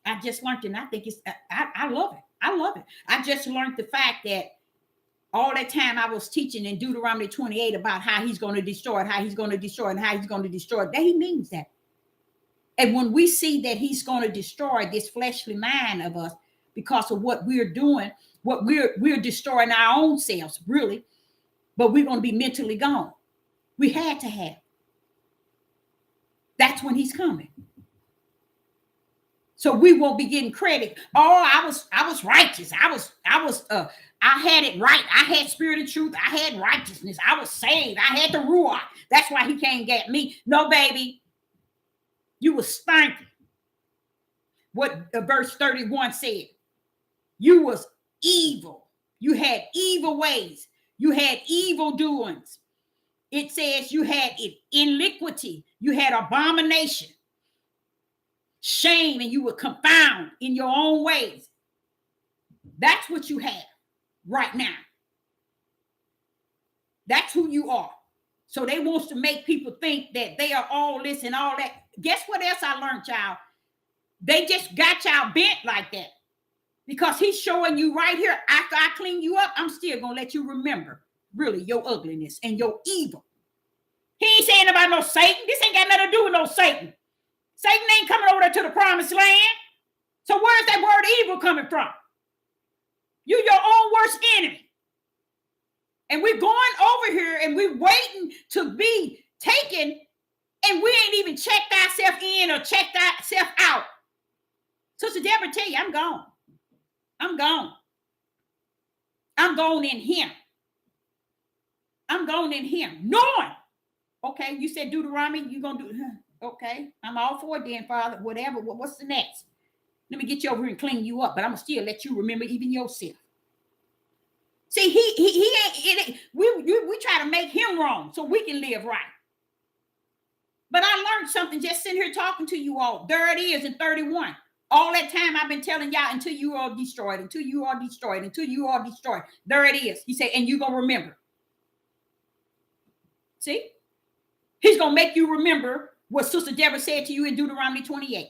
And I think I love it. I love it. I just learned the fact that all that time I was teaching in Deuteronomy 28 about how he's going to destroy it, how he's going to destroy it, and how he's going to destroy it. That he means that. And when we see that he's going to destroy this fleshly mind of us because of what we're doing, what we're destroying our own selves, really, but we're going to be mentally gone. We had to have. That's when he's coming. So we won't be getting credit. Oh, I was righteous. I had it right. I had spirit of truth. I had righteousness. I was saved. I had the Ruach. That's why he can't get me. No, baby. You was stinking. What verse 31 said. You was evil. You had evil ways. You had evil doings. It says you had iniquity. You had abomination. Shame, and you were confounded in your own ways. That's what you have right now. That's who you are. So they want to make people think that they are all this and all that. Guess what else I learned, y'all? They just got y'all bent like that. Because he's showing you right here, after I clean you up, I'm still going to let you remember, really, your ugliness and your evil. He ain't saying about no Satan. This ain't got nothing to do with no Satan. Satan ain't coming over there to the promised land. So where's that word evil coming from? You your own worst enemy. And we're going over here and we're waiting to be taken, and we ain't even checked ourselves in or checked ourselves out. Sister Deborah tell you, I'm gone. I'm gone. I'm gone in him. I'm gone in him. Knowing. Okay, you said Deuteronomy, you're going to do, okay, I'm all for it then, Father, whatever. What's the next? Let me get you over here and clean you up, but I'm gonna still let you remember even yourself. See, he ain't. We try to make him wrong so we can live right. But I learned something just sitting here talking to you all. There it is in 31. All that time I've been telling y'all until you are destroyed, until you are destroyed, until you are destroyed. There it is. He said, and you're gonna remember. See, he's gonna make you remember what Sister Deborah said to you in Deuteronomy 28,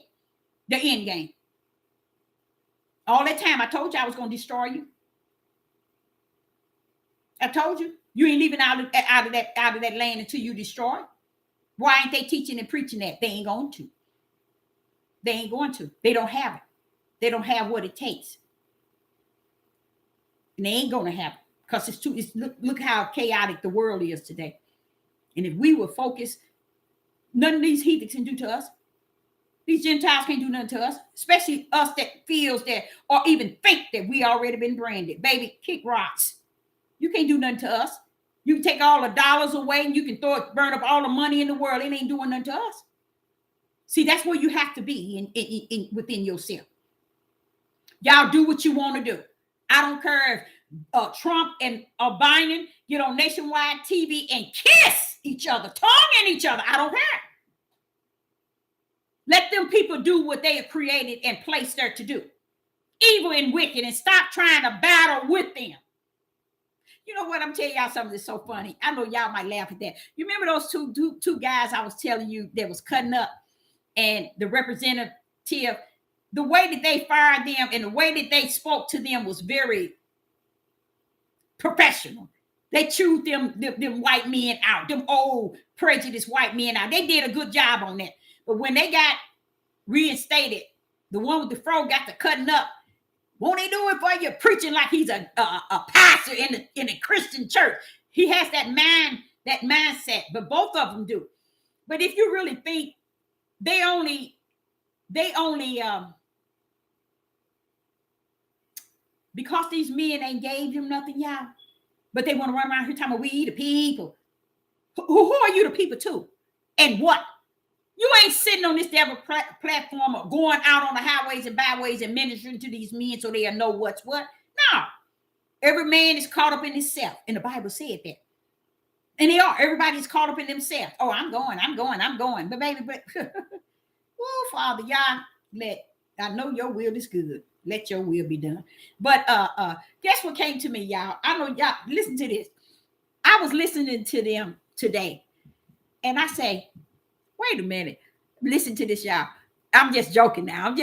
the end game. All that time I told you I was gonna destroy you. I told you you ain't leaving out of that land until you destroy. Why ain't they teaching and preaching that? They ain't going to. They ain't going to. They don't have it. They don't have what it takes. And they ain't going to have it because it's too. Look how chaotic the world is today. And if we were focused, none of these heathens can do to us. These Gentiles can't do nothing to us, especially us that feels that or even think that we already been branded. Baby, kick rocks. You can't do nothing to us. You can take all the dollars away and you can burn up all the money in the world. It ain't doing nothing to us. See, that's where you have to be within yourself. Y'all do what you want to do. I don't care if Trump and Biden get on nationwide TV and kiss each other, tongue in each other. I don't care. Let them people do what they have created and placed there to do. Evil and wicked, and stop trying to battle with them. You know what? I'm telling y'all something that's so funny. I know y'all might laugh at that. You remember those two guys I was telling you that was cutting up, and the representative, the way that they fired them and the way that they spoke to them was very professional. They chewed them white men out, them old prejudiced white men out. They did a good job on that. But when they got reinstated, the one with the fro got to cutting up. Won't he do it for you? Preaching like he's a pastor in a Christian church. He has that mindset, but both of them do. But if you really think they only because these men ain't gave him nothing, y'all, but they want to run around here talking about we the people. Who are you the people to? And what? You ain't sitting on this devil platform or going out on the highways and byways and ministering to these men so they'll know what's what. No. Every man is caught up in himself. And the Bible said that. And they are. Everybody's caught up in themselves. Oh, I'm going. But baby, oh, Father, y'all, I know your will is good. Let your will be done. But guess what came to me, y'all? I know y'all, listen to this. I was listening to them today. And I say, wait a minute. Listen to this, y'all. I'm just joking now.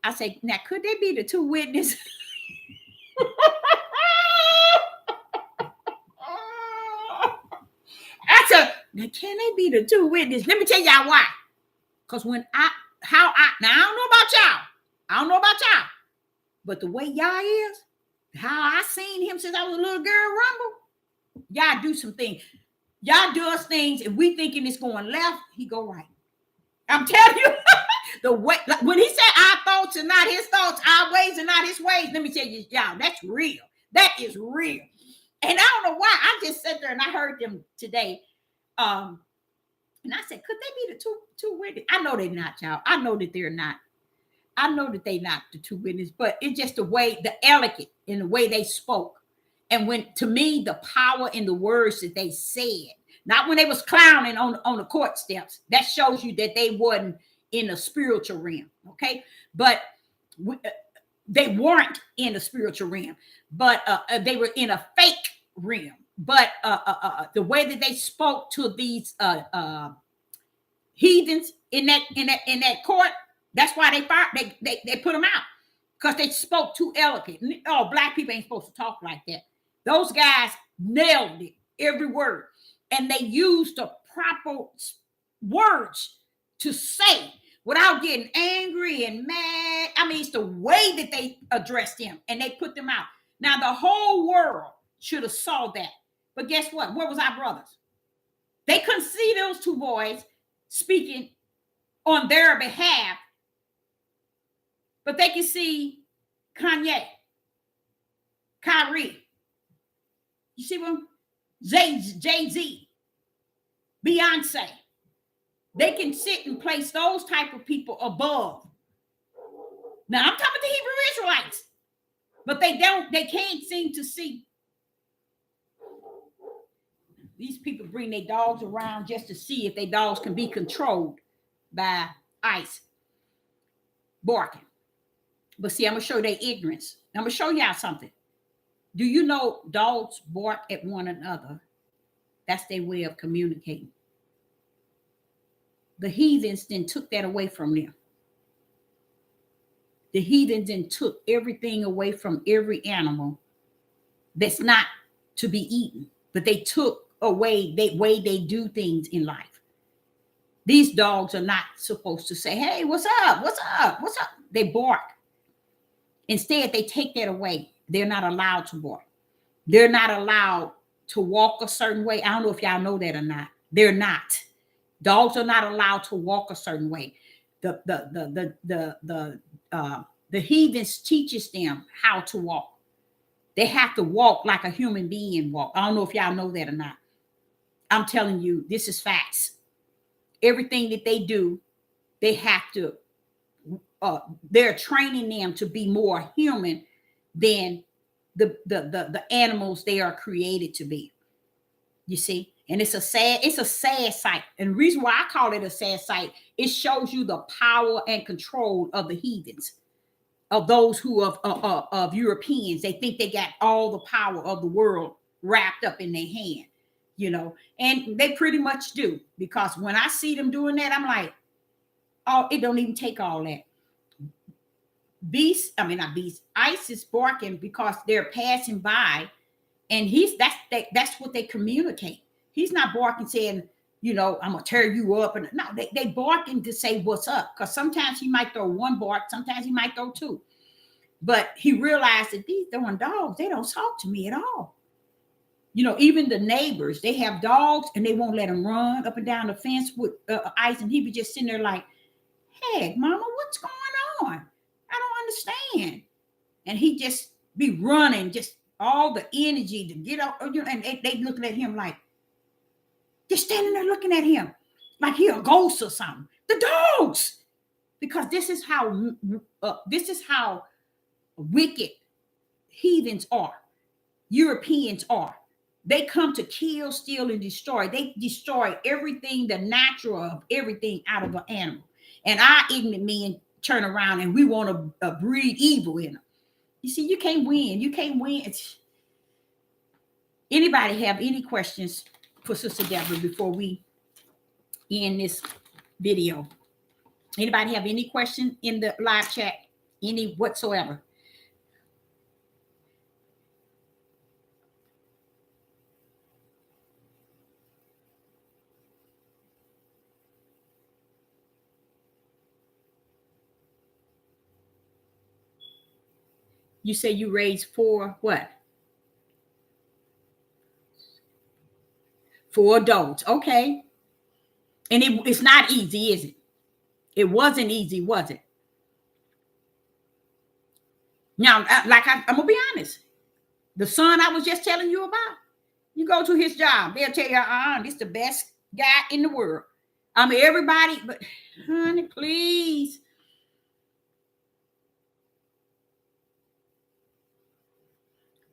I say, now, could they be the two witnesses? I said, now, can they be the two witnesses? Let me tell y'all why. Because now, I don't know about y'all. But the way y'all is, how I seen him since I was a little girl rumble, y'all do some things. Y'all do us things, and we thinking it's going left, he go right. I'm telling you, the way, like when he said our thoughts are not his thoughts, our ways are not his ways, let me tell you, y'all, that's real. That is real. And I don't know why. I just sat there and I heard them today. And I said, could they be the two witnesses? I know they're not, y'all. I know that they're not. I know that they're not the two witnesses, but it's just the way, the elegant in the way they spoke. And when, to me, the power in the words that they said, not when they was clowning on the court steps, that shows you that they wasn't in the spiritual realm, okay? But they weren't in the spiritual realm, but they were in a fake realm. But the way that they spoke to these heathens in that court, that's why they fired. They put them out because they spoke too eloquent. Oh, black people ain't supposed to talk like that. Those guys nailed it, every word. And they used the proper words to say without getting angry and mad. I mean, it's the way that they addressed them and they put them out. Now, the whole world should have saw that. But guess what? Where was our brothers? They couldn't see those two boys speaking on their behalf, but they can see Kanye, Kyrie. You see what? Jay-Z, Beyonce. They can sit and place those type of people above Now I'm talking about the Hebrew Israelites, but they can't seem to see. These people bring their dogs around just to see if their dogs can be controlled by ICE barking. But see, I'm gonna show their ignorance. I'm gonna show y'all something. Do you know dogs bark at one another? That's their way of communicating. The heathens then took that away from them. The heathens then took everything away from every animal that's not to be eaten, but they took away the way they do things in life. These dogs are not supposed to say, hey, what's up? What's up? What's up? They bark. Instead, they take that away. They're not allowed to bark. They're not allowed to walk a certain way. I don't know if y'all know that or not. They're not. Dogs are not allowed to walk a certain way. The heathens teaches them how to walk. They have to walk like a human being walk. I don't know if y'all know that or not. I'm telling you, this is facts. Everything that they do, they have to. They're training them to be more human than the animals they are created to be. You see, and it's a sad sight. And the reason why I call it a sad sight, it shows you the power and control of the heathens, of those who of Europeans. They think they got all the power of the world wrapped up in their hand, you know, and they pretty much do. Because when I see them doing that, I'm like, oh, it don't even take all that. ICE is barking because they're passing by, and that's what they communicate. He's not barking saying, you know, I'm gonna tear you up, and no, they barking to say what's up. Because sometimes he might throw one bark, sometimes he might throw two. But he realized that these throwing dogs, they don't talk to me at all. You know, even the neighbors, they have dogs and they won't let them run up and down the fence with ICE, and he be just sitting there like, hey, mama, what's going on? I don't understand. And he just be running, just all the energy to get up, you know, and they looking at him like, just standing there looking at him like he a ghost or something. The dogs, because this is how wicked heathens are. Europeans are. They come to kill, steal, and destroy. They destroy everything, the natural of everything out of an animal. And our ignorant men turn around and we want to breed evil in them. You see, you can't win. You can't win. Anybody have any questions for Sister Deborah before we end this video? Anybody have any question in the live chat? Any whatsoever? You say you raised 4 what? 4 adults. Okay. And it's not easy, is it? It wasn't easy, was it? Now, I'm going to be honest. The son I was just telling you about, you go to his job, they'll tell you, this is the best guy in the world. I mean, everybody, but honey, please.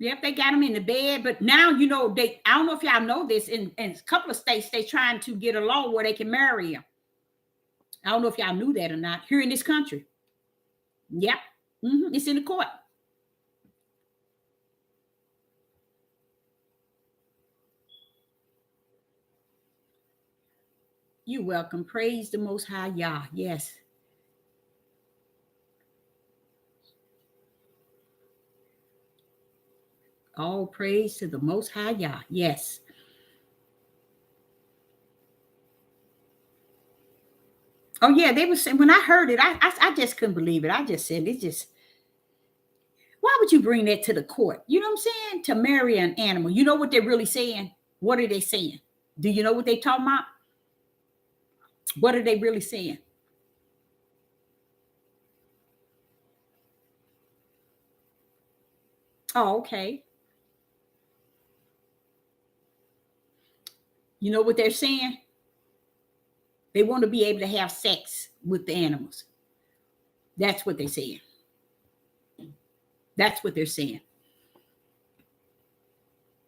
Yep, they got him in the bed, but now, you know, I don't know if y'all know this, in a couple of states, they trying to get a law where they can marry him. I don't know if y'all knew that or not, here in this country. Yep. It's in the court. You're welcome. Praise the Most High Yah. Yes. All praise to the Most High Yah. Yes. Oh yeah, they were saying, when I heard it, I just couldn't believe it. I just said, it's just, why would you bring that to the court? You know what I'm saying? To marry an animal. You know what they're really saying? What are they saying? Do you know what they talking about? What are they really saying? Oh, okay. You know what they're saying? They want to be able to have sex with the animals. That's what they're saying. That's what they're saying.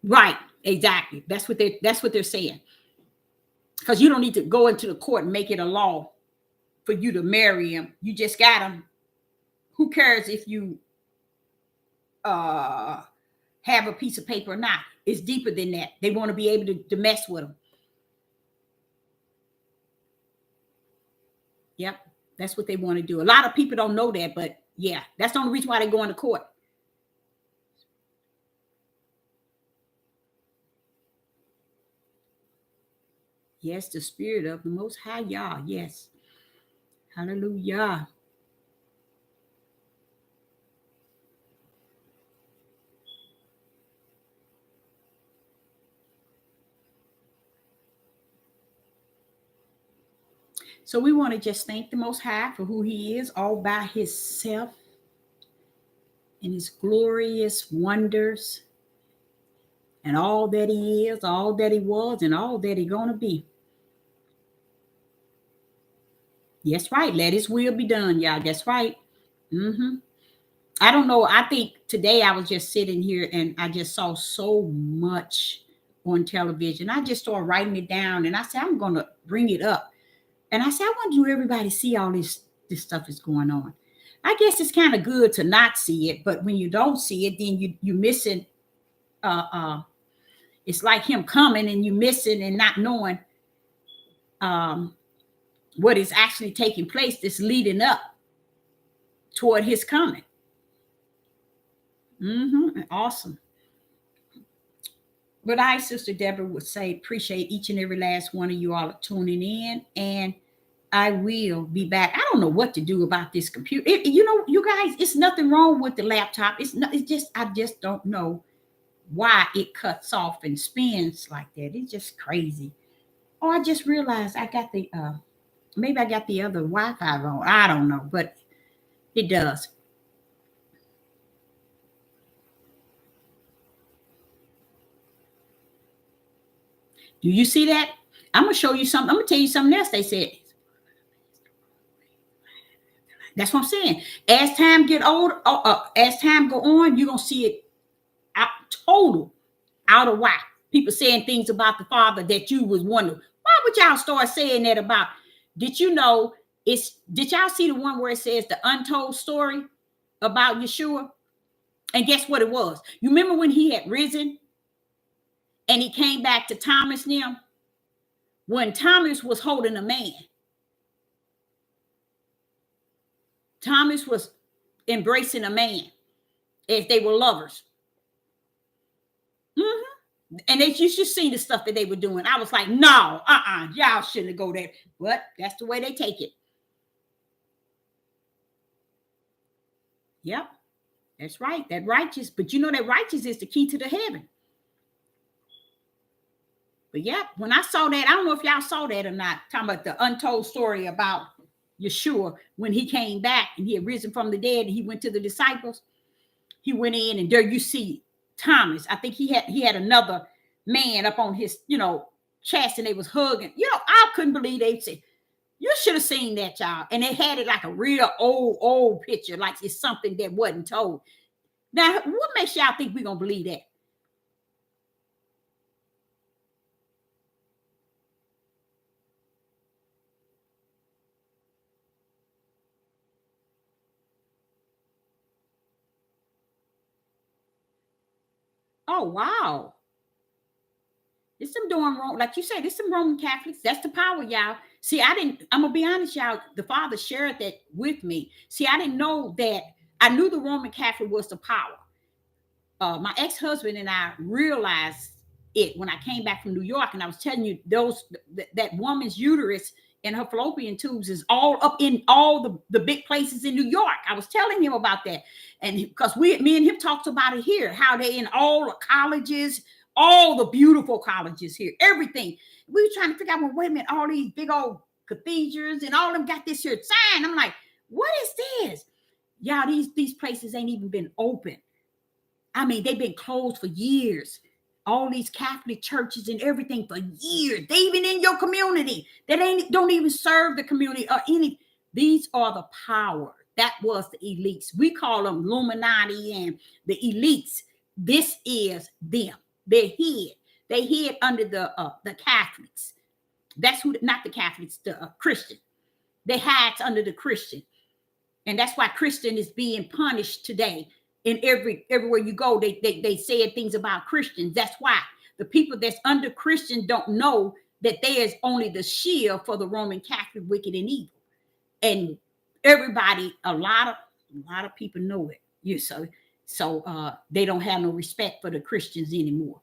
Right. Exactly. That's what they're saying. Because you don't need to go into the court and make it a law for you to marry him. You just got him. Who cares if you uh have a piece of paper or not? It's deeper than that. They want to be able to mess with them. Yep. That's what they want to do. A lot of people don't know that, but yeah, that's the only reason why they go into court. Yes, the spirit of the Most High Yah. Yes. Hallelujah. So we want to just thank the Most High for who he is all by himself and his glorious wonders and all that he is, all that he was, and all that he's going to be. Yes, right. Let his will be done, y'all. That's right. I don't know. I think today I was just sitting here and I just saw so much on television. I just started writing it down and I said, I'm going to bring it up. And I said, I want to everybody see all this stuff is going on. I guess it's kind of good to not see it, but when you don't see it, then you missing. It's like him coming and you missing and not knowing what is actually taking place that's leading up toward his coming. Awesome. But I, Sister Deborah, would say appreciate each and every last one of you all tuning in, and I will be back. I don't know what to do about this computer. You guys, it's nothing wrong with the laptop. It's just I just don't know why it cuts off and spins like that. It's just crazy. Oh, I just realized I got the maybe I got the other Wi-Fi on. I don't know, but it does. Do you see that? I'm gonna show you something. I'm gonna tell you something else they said. That's what I'm saying. As time get old, as time go on, you're gonna see it out total out of whack. People saying things about the Father that you was wondering. Why would y'all start saying that about? Did you know did y'all see the one where it says the untold story about Yeshua? And guess what it was? You remember when he had risen and he came back to Thomas now? When Thomas was holding a man, Thomas was embracing a man if they were lovers. And you should see the stuff that they were doing. I was like, no, y'all shouldn't go there. But that's the way they take it. Yep, that's right. That righteous, but you know that righteous is the key to the heaven. But yeah, when I saw that, I don't know if y'all saw that or not. Talking about the untold story about Yeshua when he came back and he had risen from the dead and he went to the disciples. He went in and there you see Thomas. I think he had another man up on his, chest and they was hugging. I couldn't believe they said, you should have seen that, y'all. And they had it like a real old picture, like it's something that wasn't told. Now, what makes y'all think we're going to believe that? Oh, wow. There's some doing wrong. Like you said, there's some Roman Catholics. That's the power, y'all. See, I'm going to be honest, y'all. The Father shared that with me. See, I didn't know that. I knew the Roman Catholic was the power. My ex-husband and I realized it when I came back from New York. And I was telling you, that woman's uterus and her fallopian tubes is all up in all the big places in New York. I was telling him about that. And because me and him talked about it here, how they in all the colleges, all the beautiful colleges here, everything. We were trying to figure out, well, wait a minute, all these big old cathedrals and all of them got this here sign. I'm like, what is this? Y'all, these places ain't even been open. I mean, they've been closed for years. All these Catholic churches and everything for years. They even in your community that don't even serve the community or any. These are the power. That was the elites. We call them Illuminati and the elites. This is them. They're hid. They hid under the Catholics. That's who, not the Catholics, the Christian. They hide under the Christian. And that's why Christian is being punished today. In everywhere you go, they said things about Christians. That's why the people that's under Christian don't know that there is only the shield for the Roman Catholic wicked and evil. And everybody, a lot of people know it. So they don't have no respect for the Christians anymore.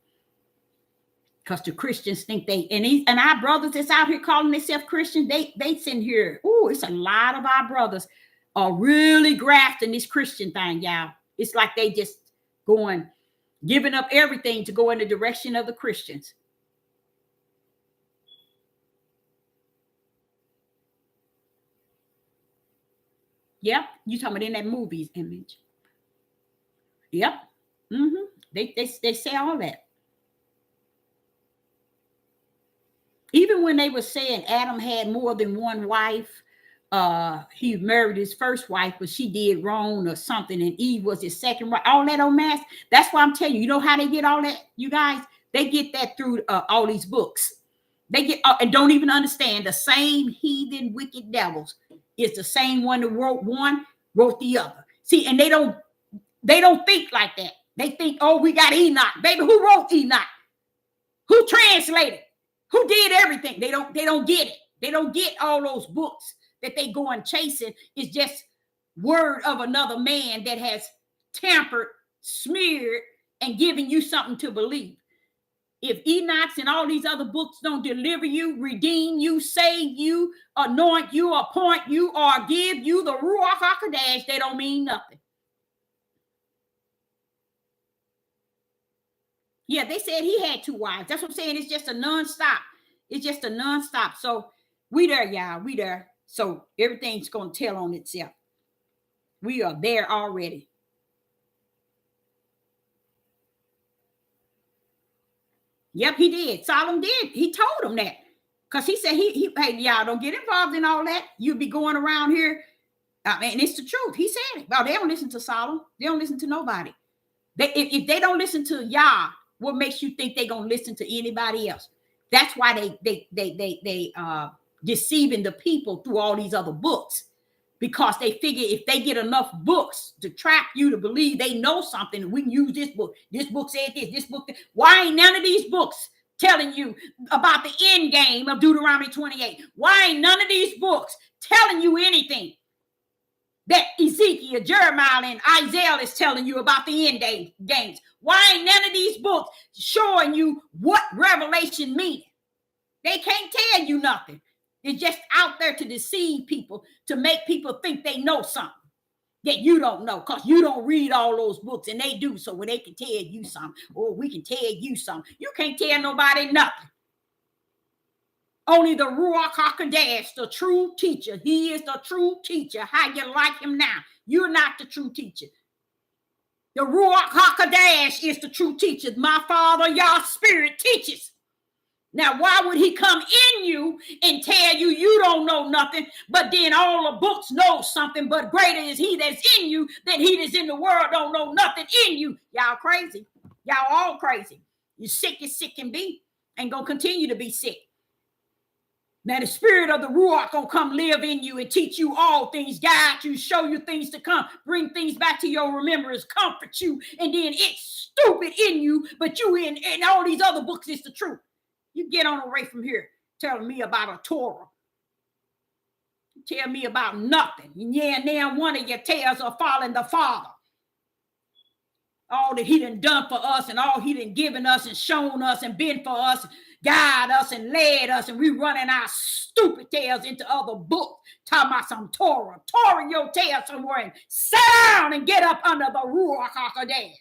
Because the Christians think and our brothers that's out here calling themselves Christian, they sitting here. Oh, it's a lot of our brothers are really grafting this Christian thing, y'all. It's like they just giving up everything to go in the direction of the Christians. Yep, you talking about in that movie's image. Yep. Mm-hmm. They say all that. Even when they were saying Adam had more than one wife, he married his first wife, but she did wrong or something, and Eve was his second wife. All that on mass. That's why I'm telling you. You know how they get all that, you guys? They get that through all these books. They get and don't even understand the same heathen, wicked devils is the same one that wrote the other. See, and they don't think like that. They think, oh, we got Enoch, baby. Who wrote Enoch? Who translated? Who did everything? They don't get it. They don't get all those books that they go and chasing. It's just word of another man that has tampered, smeared, and given you something to believe. If Enoch's and all these other books don't deliver you, redeem you, save you, anoint you, appoint you, or give you the Ruach HaKodesh, they don't mean nothing. Yeah, they said he had 2 wives. That's what I'm saying. It's just a nonstop. It's just a nonstop. So we there, y'all. We there. So everything's going to tell on itself. We are there already. Yep, he did. Solomon did. He told him that. Because he said, hey, y'all don't get involved in all that. You'll be going around here. And it's the truth. He said it. Well, they don't listen to Solomon. They don't listen to nobody. If they don't listen to Yah, what makes you think they're going to listen to anybody else? That's why they deceiving the people through all these other books, because they figure if they get enough books to trap you to believe they know something, we can use this book. This book said this book. Why ain't none of these books telling you about the end game of Deuteronomy 28? Why ain't none of these books telling you anything that Ezekiel, Jeremiah, and Isaiah is telling you about the end games? Why ain't none of these books showing you what Revelation means? They can't tell you nothing. It's just out there to deceive people, to make people think they know something that you don't know, because you don't read all those books, and they do. So when they can tell you something, or we can tell you something, you can't tell nobody nothing. Only the Ruach HaKodesh, the true teacher. He is the true teacher. How you like him now? You're not the true teacher. The Ruach HaKodesh is the true teacher. My Father, your spirit teaches. Now, why would he come in you and tell you you don't know nothing, but then all the books know something, but greater is he that's in you than he that's in the world don't know nothing in you? Y'all crazy. Y'all all crazy. You're sick as sick can be, and gonna continue to be sick. Now the spirit of the Ruach gonna come live in you and teach you all things, guide you, show you things to come, bring things back to your remembrance, comfort you, and then it's stupid in you, but you in all these other books is the truth. You get on away from here telling me about a Torah. Tell me about nothing. Yeah, now one of your tales are following the Father. All that he done for us, and all he done given us and shown us and been for us, guide us and led us, and we running our stupid tails into other books, talking about some Torah. Torah your tail somewhere and sit down and get up under the Ruach HaKodesh.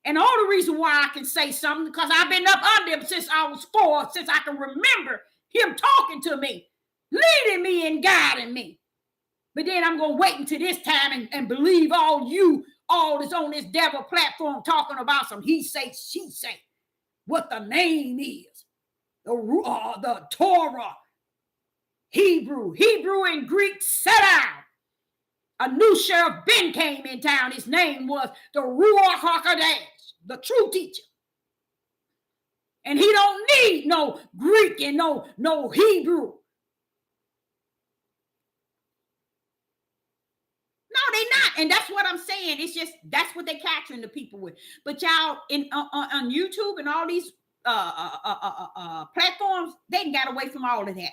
And the only reason why I can say something, because I've been up under him since I was 4, since I can remember him talking to me, leading me and guiding me. But then I'm going to wait until this time and believe all that's on this devil platform talking about some he say, she say. What the name is. The Torah. Hebrew and Greek, sit down. A new sheriff Ben came in town. His name was the Ruach HaKodesh, the true teacher. And he don't need no Greek and no Hebrew. No, they not. And that's what I'm saying. It's just that's what they're capturing the people with. But y'all on YouTube and all these platforms, they got away from all of that.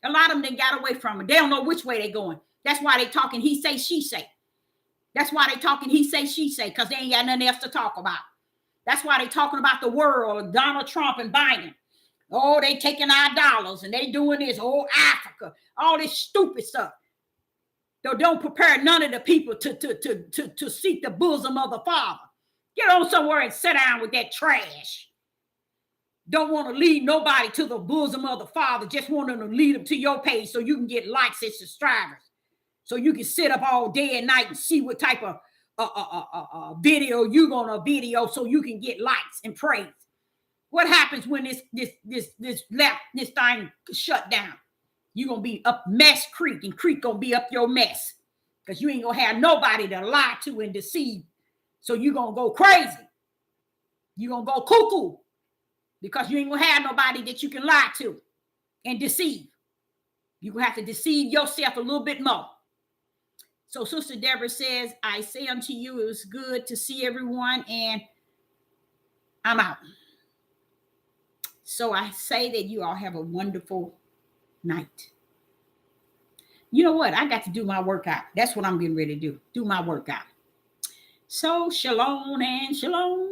A lot of them they got away from it. They don't know which way they're going. That's why they talking he say, she say. That's why they talking he say, she say, because they ain't got nothing else to talk about. That's why they talking about the world, Donald Trump and Biden. Oh, they taking our dollars and they doing this. Oh, Africa, all this stupid stuff. They don't prepare none of the people to seek the bosom of the Father. Get on somewhere and sit down with that trash. Don't want to lead nobody to the bosom of the Father. Just want to lead them to your page so you can get likes and subscribers. So you can sit up all day and night and see what type of video you're going to video so you can get likes and praise. What happens when this thing shut down? You're going to be up Mess Creek, and Creek going to be up your mess because you ain't going to have nobody to lie to and deceive. So you're going to go crazy. You're going to go cuckoo because you ain't going to have nobody that you can lie to and deceive. You're going to have to deceive yourself a little bit more. So Sister Deborah says, I say unto you, it was good to see everyone, and I'm out. So I say that you all have a wonderful night. You know what? I got to do my workout. That's what I'm getting ready to do my workout. So shalom and shalom.